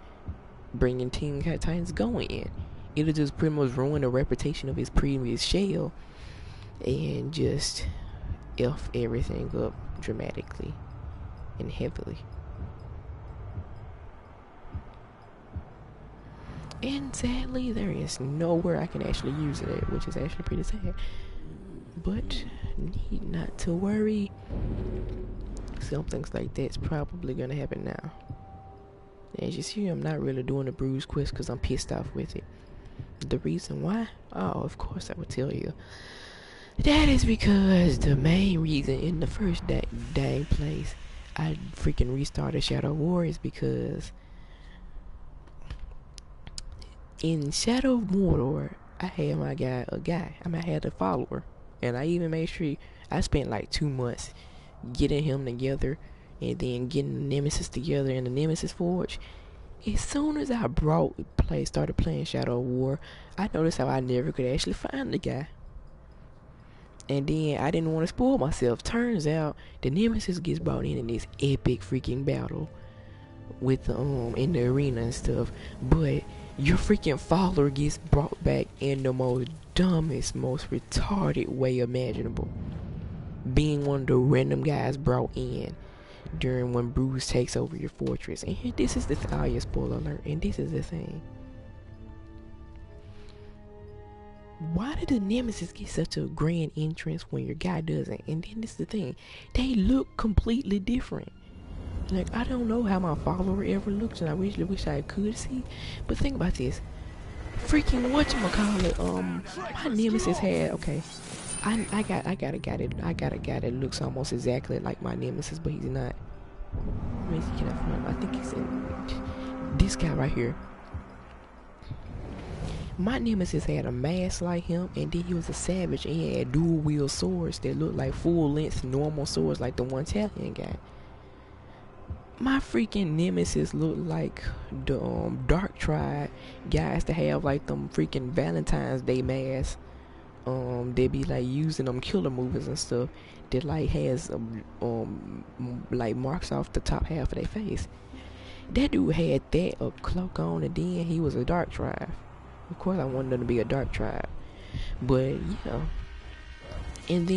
bringing Teen Titans going in. It'll just pretty much ruin the reputation of his previous shell and just F everything up dramatically and heavily. And sadly, there is nowhere I can actually use it at, which is actually pretty sad. But need not to worry. Some things like that's probably gonna happen now. As you see, I'm not really doing the bruise quest because I'm pissed off with it. The reason why? Oh, of course I would tell you. That is because the main reason in the first dang place I freaking restarted Shadow War is because in Shadow of Mordor, I had my guy I had a follower, and I even made sure I spent like 2 months getting him together and then getting the Nemesis together in the Nemesis Forge. As soon as I started playing Shadow of War, I noticed how I never could actually find the guy. And then I didn't want to spoil myself. Turns out the Nemesis gets brought in this epic freaking battle with in the arena and stuff, but your freaking follower gets brought back in the most dumbest, most retarded way imaginable, being one of the random guys brought in during when Bruce takes over your fortress. And here, this is the spoiler alert, and this is the thing. Why did the Nemesis get such a grand entrance when your guy doesn't? And then this is the thing, they look completely different. Like, I don't know how my follower ever looks, and I really wish I could see. But think about this. Freaking whatchamacallit, my Nemesis had, okay, I got a guy that looks almost exactly like my nemesis, but he's not. Where is he? Can I find him? I think he's in this guy right here. My nemesis had a mask like him, and then he was a savage, and he had dual wield swords that looked like full length normal swords like the one Talion got. My freaking nemesis looked like the Dark Tribe guys that have like them freaking Valentine's Day masks. They be like using them killer movies and stuff that like has like marks off the top half of their face. That dude had that, a cloak on, and then he was a Dark Tribe. Of course I wanted him to be a Dark Tribe, but yeah. And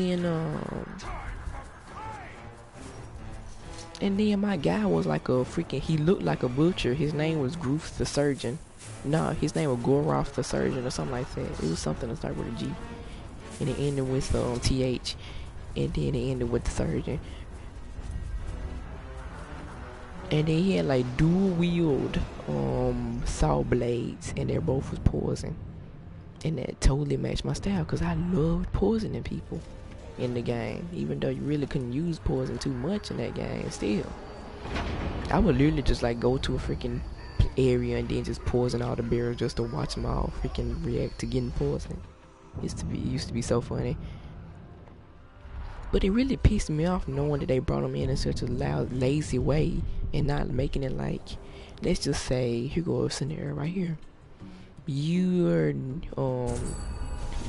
then my guy was like a freaking, he looked like a butcher. His name was Groove the Surgeon. No, his name was Goroth the Surgeon or something like that. It was something that started with a G. And it ended with TH. And then it ended with the Surgeon. And then he had like dual wield saw blades, and they both was poison. And that totally matched my style, because I loved poisoning people in the game. Even though you really couldn't use poison too much in that game still. I would literally just like go to a freaking area and then just poison all the barrels just to watch them all freaking react to getting poisoned. It used to be so funny. But it really pissed me off knowing that they brought them in such a loud, lazy way and not making it like, let's just say, here goes a scenario right here.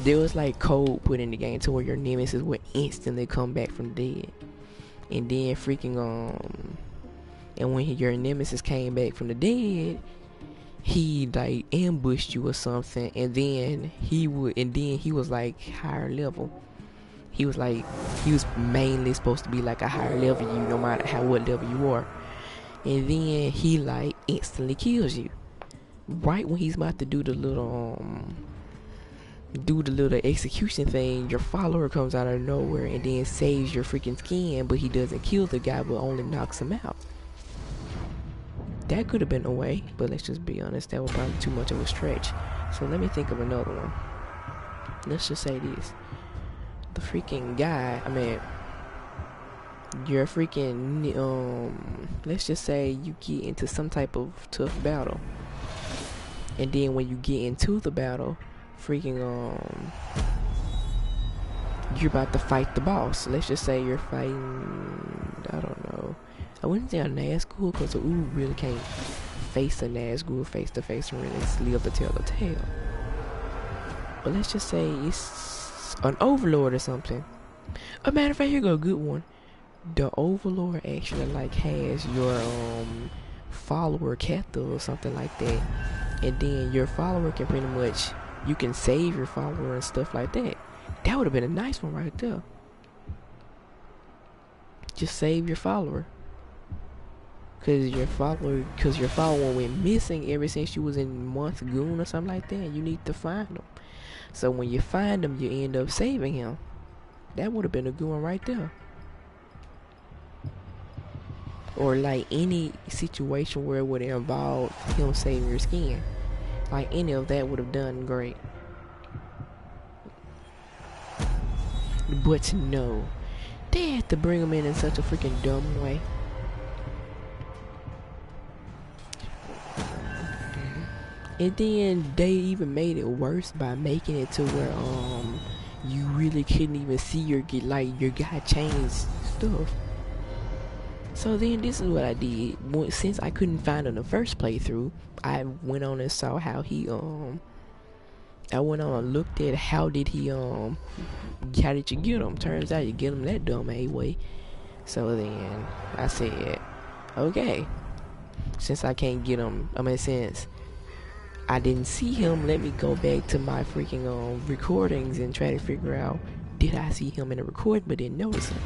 There was like code put in the game to where your nemesis would instantly come back from the dead. And then freaking, and when your nemesis came back from the dead, he like ambushed you or something, and then he was like higher level. He was mainly supposed to be like a higher level you, no matter what level you are. And then he like instantly kills you. Right when he's about to do the little execution thing, your follower comes out of nowhere and then saves your freaking skin, but he doesn't kill the guy, but only knocks him out. That could have been a way, but let's just be honest, that was probably too much of a stretch. So let me think of another one. Let's just say this. The freaking guy, you're freaking, let's just say you get into some type of tough battle. And then when you get into the battle, freaking, you're about to fight the boss. Let's just say you're fighting, I don't know. I wouldn't say a Nazgul, because the Ooh really can't face a Nazgul face to face and really live to tell the tale. But let's just say it's an Overlord or something. A matter of fact, here go a good one. The Overlord actually like has your follower captive or something like that. And then your follower can pretty much, you can save your follower and stuff like that. That would have been a nice one right there. Just save your follower. Cause your follower went missing ever since you was in Month Goon or something like that. You need to find him. So when you find him, you end up saving him. That would have been a good one right there. Or like any situation where it would involve him saving your skin. Like any of that would have done great. But no, they had to bring him in such a freaking dumb way. And then they even made it worse by making it to where you really couldn't even see your guy change stuff. So then this is what I did. Since I couldn't find him in the first playthrough, I went on and saw how he I went on and looked at how did you get him. Turns out you get him that dumb way. So then I said, okay, since I can't get him, since I didn't see him, let me go back to my freaking recordings and try to figure out, did I see him in the recording but didn't notice him.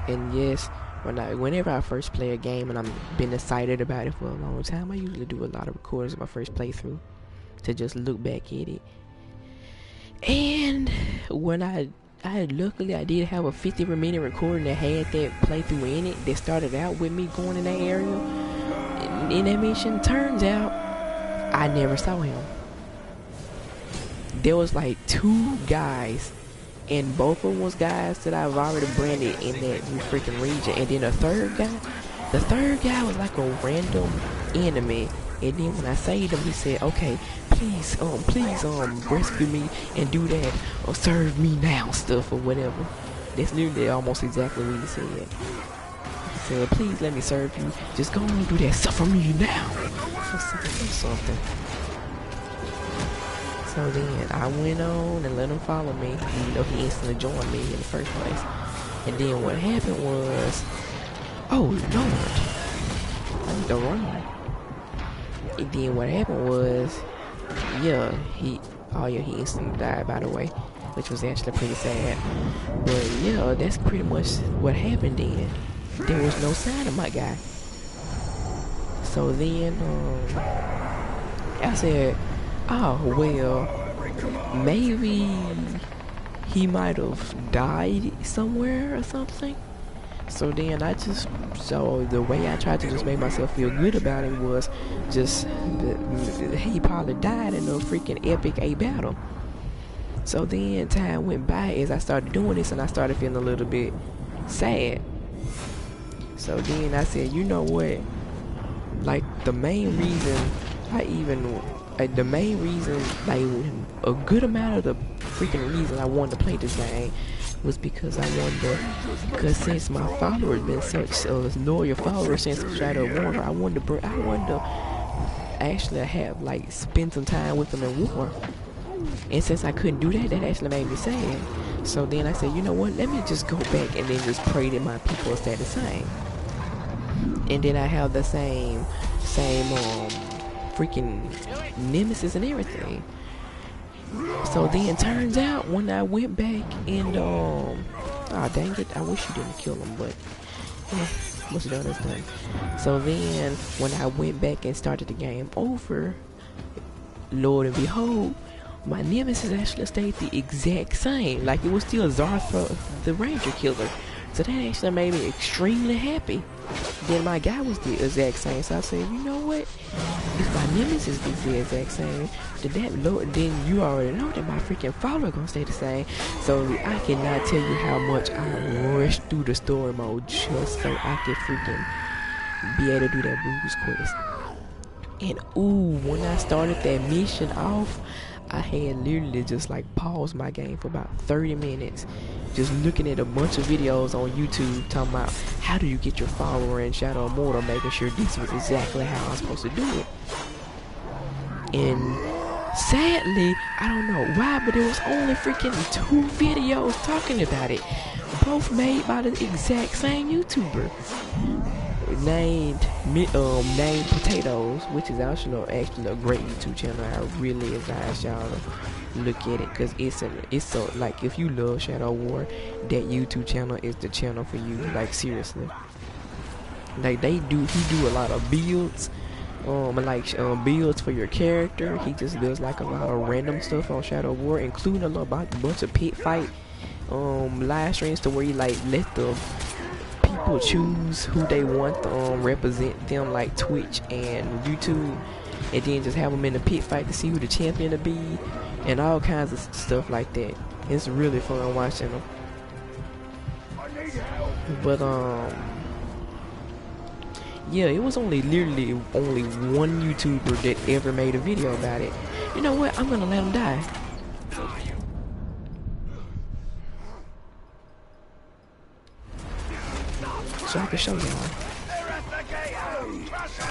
And yes, whenever I first play a game and I've been excited about it for a long time, I usually do a lot of recordings of my first playthrough to just look back at it. And when luckily I did have a 50-minute recording that had that playthrough in it that started out with me going in that area in that mission. Turns out I never saw him. There was like 2 guys And both of them was guys that I've already branded in that freaking region. And then the third guy was like a random enemy. And then when I saved him, he said, "Okay, please rescue me and do that or serve me now stuff or whatever." That's literally almost exactly what he said. He said, "Please let me serve you. Just go and do that stuff for me now." Or something. So then I went on and let him follow me. You know, he instantly joined me in the first place. And then what happened was, oh Lord, I need to run. And then what happened was, he instantly died, by the way, which was actually pretty sad. But yeah, that's pretty much what happened then. There was no sign of my guy. So then, I said, oh, well, maybe he might have died somewhere or something. So then the way I tried to just make myself feel good about it was just, he probably died in a freaking epic A battle. So then time went by as I started doing this and I started feeling a little bit sad. So then I said, you know what? Like a good amount of the freaking reason I wanted to play this game was because because since my followers been such loyal followers since Shadow of War, I wanted to actually spend some time with them in war. And since I couldn't do that, that actually made me sad. So then I said, you know what? Let me just go back and then just pray that my people stay the same. And then I have the same freaking nemesis and everything. So then turns out when I went back and oh dang it, I wish you didn't kill him, but what's done is done. So then when I went back and started the game over, Lord and behold, my nemesis actually stayed the exact same. Like it was still Zarth the Ranger Killer. So that actually made me extremely happy. Then my guy was the exact same. So I said, you know what? If my nemesis is the exact same, then you already know that my freaking follower gonna stay the same. So I cannot tell you how much I rushed through the story mode just so I could freaking be able to do that booze quest. And when I started that mission off, I had literally just paused my game for about 30 minutes just looking at a bunch of videos on YouTube talking about how do you get your follower in Shadow of Mordor, making sure this was exactly how I was supposed to do it. And sadly, I don't know why, but there was only freaking 2 videos talking about it, both made by the exact same YouTuber named Potatoes, which is actually a great YouTube channel. I really advise y'all to look at it because it's so if you love Shadow War, that YouTube channel is the channel for you. Seriously, he do a lot of builds, builds for your character. He just does a lot of random stuff on Shadow War, including a bunch of pit fight live streams to where you let the people choose who they want to represent them, like Twitch and YouTube, and then just have them in the pit fight to see who the champion to be and all kinds of stuff like that. It's really fun watching them. But yeah, it was literally only one YouTuber that ever made a video about it. You know what? I'm gonna let him die. So I can show y'all.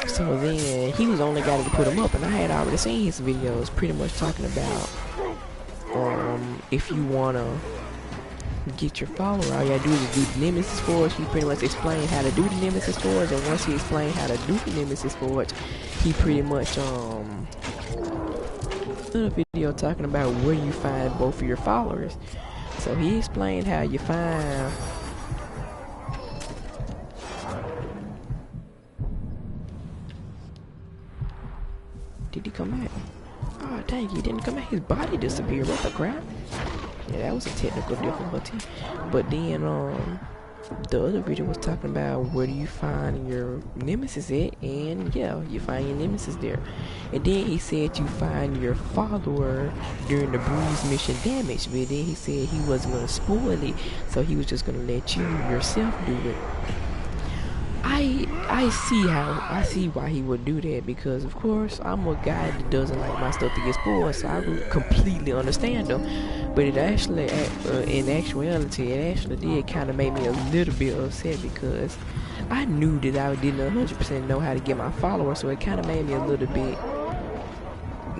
So then he was the only guy that put him up, and I had already seen his videos pretty much talking about if you wanna get your follower, all you gotta do is do the Nemesis Forge. He pretty much explained how to do the Nemesis Forge, and once he explained how to do the Nemesis Forge, he pretty much did a video talking about where you find both of your followers. So he explained how you find Did he come back? Oh dang, he didn't come back. His body disappeared. What the crap? Yeah, that was a technical difficulty. But then the other video was talking about where do you find your nemesis at, and yeah, you find your nemesis there. And then he said you find your follower during the bruise mission damage, but then he said he wasn't gonna spoil it, so he was just gonna let you yourself do it. I see why he would do that, because of course I'm a guy that doesn't like my stuff to get spoiled, so I would completely understand him. But it actually, in actuality, it actually did kind of make me a little bit upset, because I knew that I didn't 100% know how to get my followers, so it kind of made me a little bit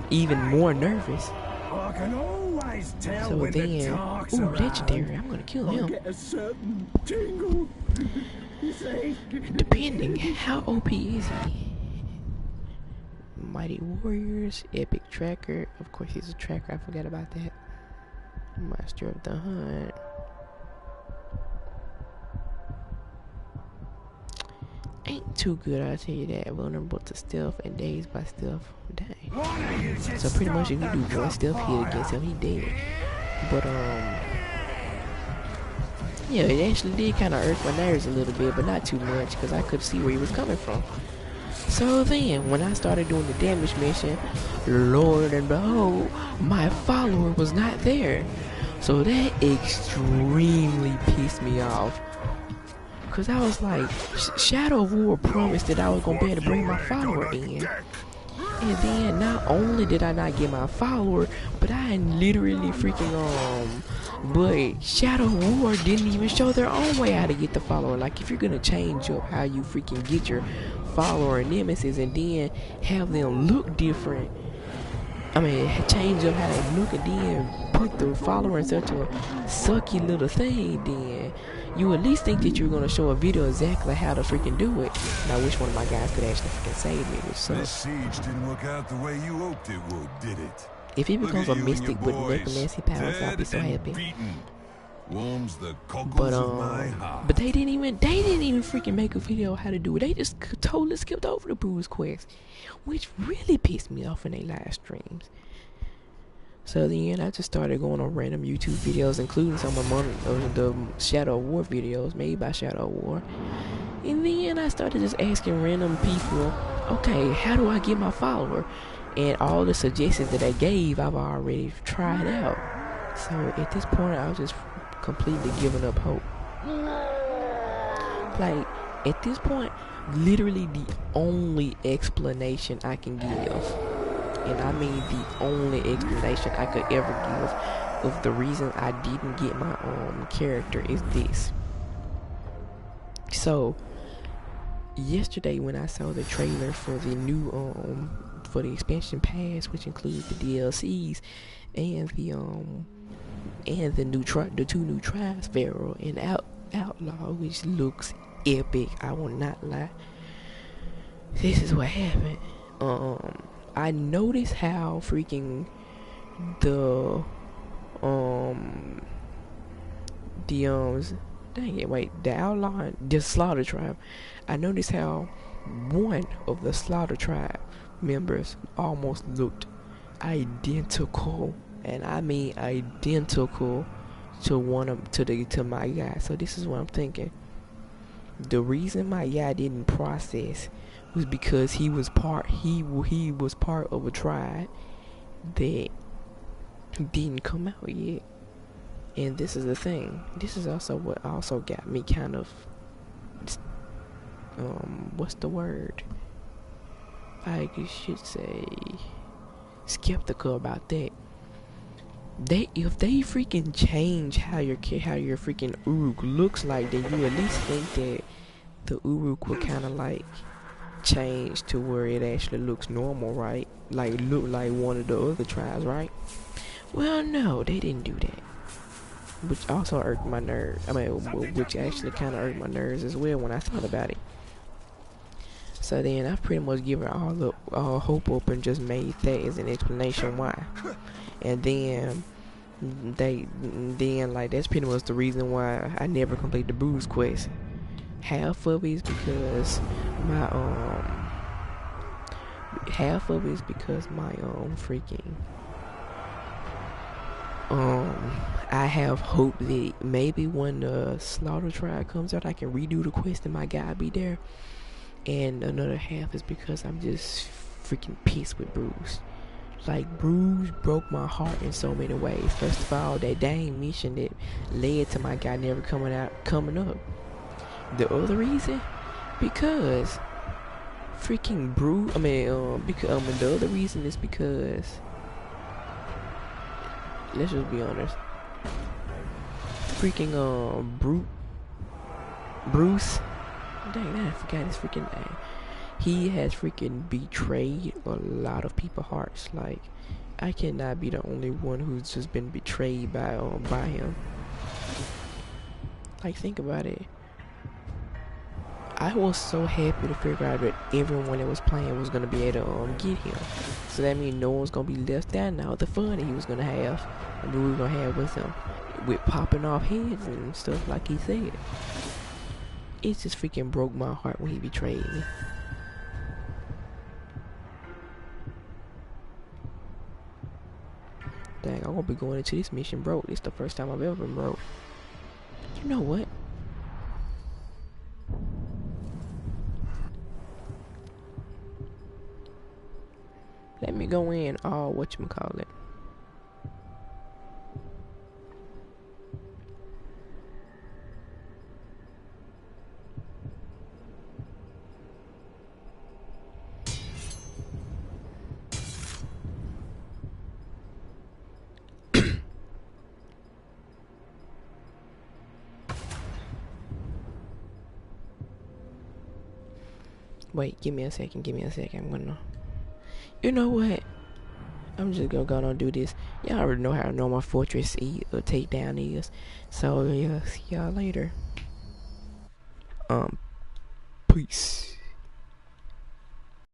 even more nervous. I can always tell So when the then, dark's ooh, around. legendary, I'm gonna kill him. Get a certain tingle. You see? Depending, how OP is he? Mighty Warriors, Epic Tracker. Of course, he's a tracker. I forgot about that. Master of the Hunt. Ain't too good, I'll tell you that. Vulnerable to stealth and dazed by stealth. Dang. So pretty much if you do one stealth hit against him, he dead. But yeah, it actually did kind of irk my nerves a little bit, but not too much, because I could see where he was coming from. So then, when I started doing the damage mission, Lord and behold, my follower was not there. So that extremely pissed me off. Because I was like, Shadow of War promised that I was going to be able to bring my follower in. And then, not only did I not get my follower, but I literally freaking, but Shadow of War didn't even show their own way how to get the follower. Like, if you're going to change up how you freaking get your follower and nemesis and then have them look different, I mean, change up how they look and then put the follower in such a sucky little thing, then you at least think that you're going to show a video exactly how to freaking do it. And I wish one of my guys could actually freaking save me, which sucks. This siege didn't work out the way you hoped it would, did it? If he becomes a mystic with necromancy powers, I'll be so happy. Warms the cockles of my heart. But they didn't even freaking make a video how to do it. They just totally skipped over the bruise quest, which really pissed me off in their live streams. So then I just started going on random YouTube videos, including some of the Shadow of War videos made by Shadow of War. And then I started just asking random people, okay, how do I get my follower? And all the suggestions that they gave, I've already tried out. So at this point, I was just completely giving up hope. Like, at this point, literally the only explanation I can give, and I mean the only explanation I could ever give of the reason I didn't get my character is this. So yesterday when I saw the trailer for the new for the expansion pass, which includes the DLCs and the two new tribes, Pharaoh and Outlaw, which looks epic, I will not lie. This is what happened. I noticed how freaking the Outlaw and the Slaughter tribe, I noticed how one of the Slaughter tribe members almost looked identical, and I mean identical to my guy. So this is what I'm thinking. The reason my guy didn't process was because he was part of a tribe that didn't come out yet. And this is the thing. This is also what also got me kind of what's the word? I should say skeptical about that. If they freaking change how your freaking Uruk looks like, then you at least think that the Uruk will kind of like change to where it actually looks normal, right? Like look like one of the other tribes, right? Well, no, they didn't do that, which also irked my nerves. I mean, which actually kind of irked my nerves as well when I thought about it. So then I've pretty much given all hope up and just made that as an explanation why. And then like that's pretty much the reason why I never complete the bruise quest. Half of it is because my I have hope that maybe when the Slaughter trial comes out, I can redo the quest and my guy be there. And another half is because I'm just freaking pissed with Bruce. Like, Bruce broke my heart in so many ways. First of all, that dang mission that led to my guy never coming up. The other reason, because freaking Bruce. The other reason is because, let's just be honest. Freaking Bruce. Dang, I forgot his freaking name. He has freaking betrayed a lot of people's hearts. Like, I cannot be the only one who's just been betrayed by him. Like, think about it. I was so happy to figure out that everyone that was playing was gonna be able to get him. So that means no one's gonna be left out now. The fun that he was gonna have, and we were gonna have with him, with popping off heads and stuff like he said. It just freaking broke my heart when he betrayed me. Dang, I'm gonna be going into this mission broke. It's the first time I've ever been broke. You know what? Let me go in all whatchamacallit. Wait, give me a second. I'm gonna... You know what? I'm just gonna go and do this. Y'all already know how normal fortress takedown is. So, yeah, see y'all later. Peace.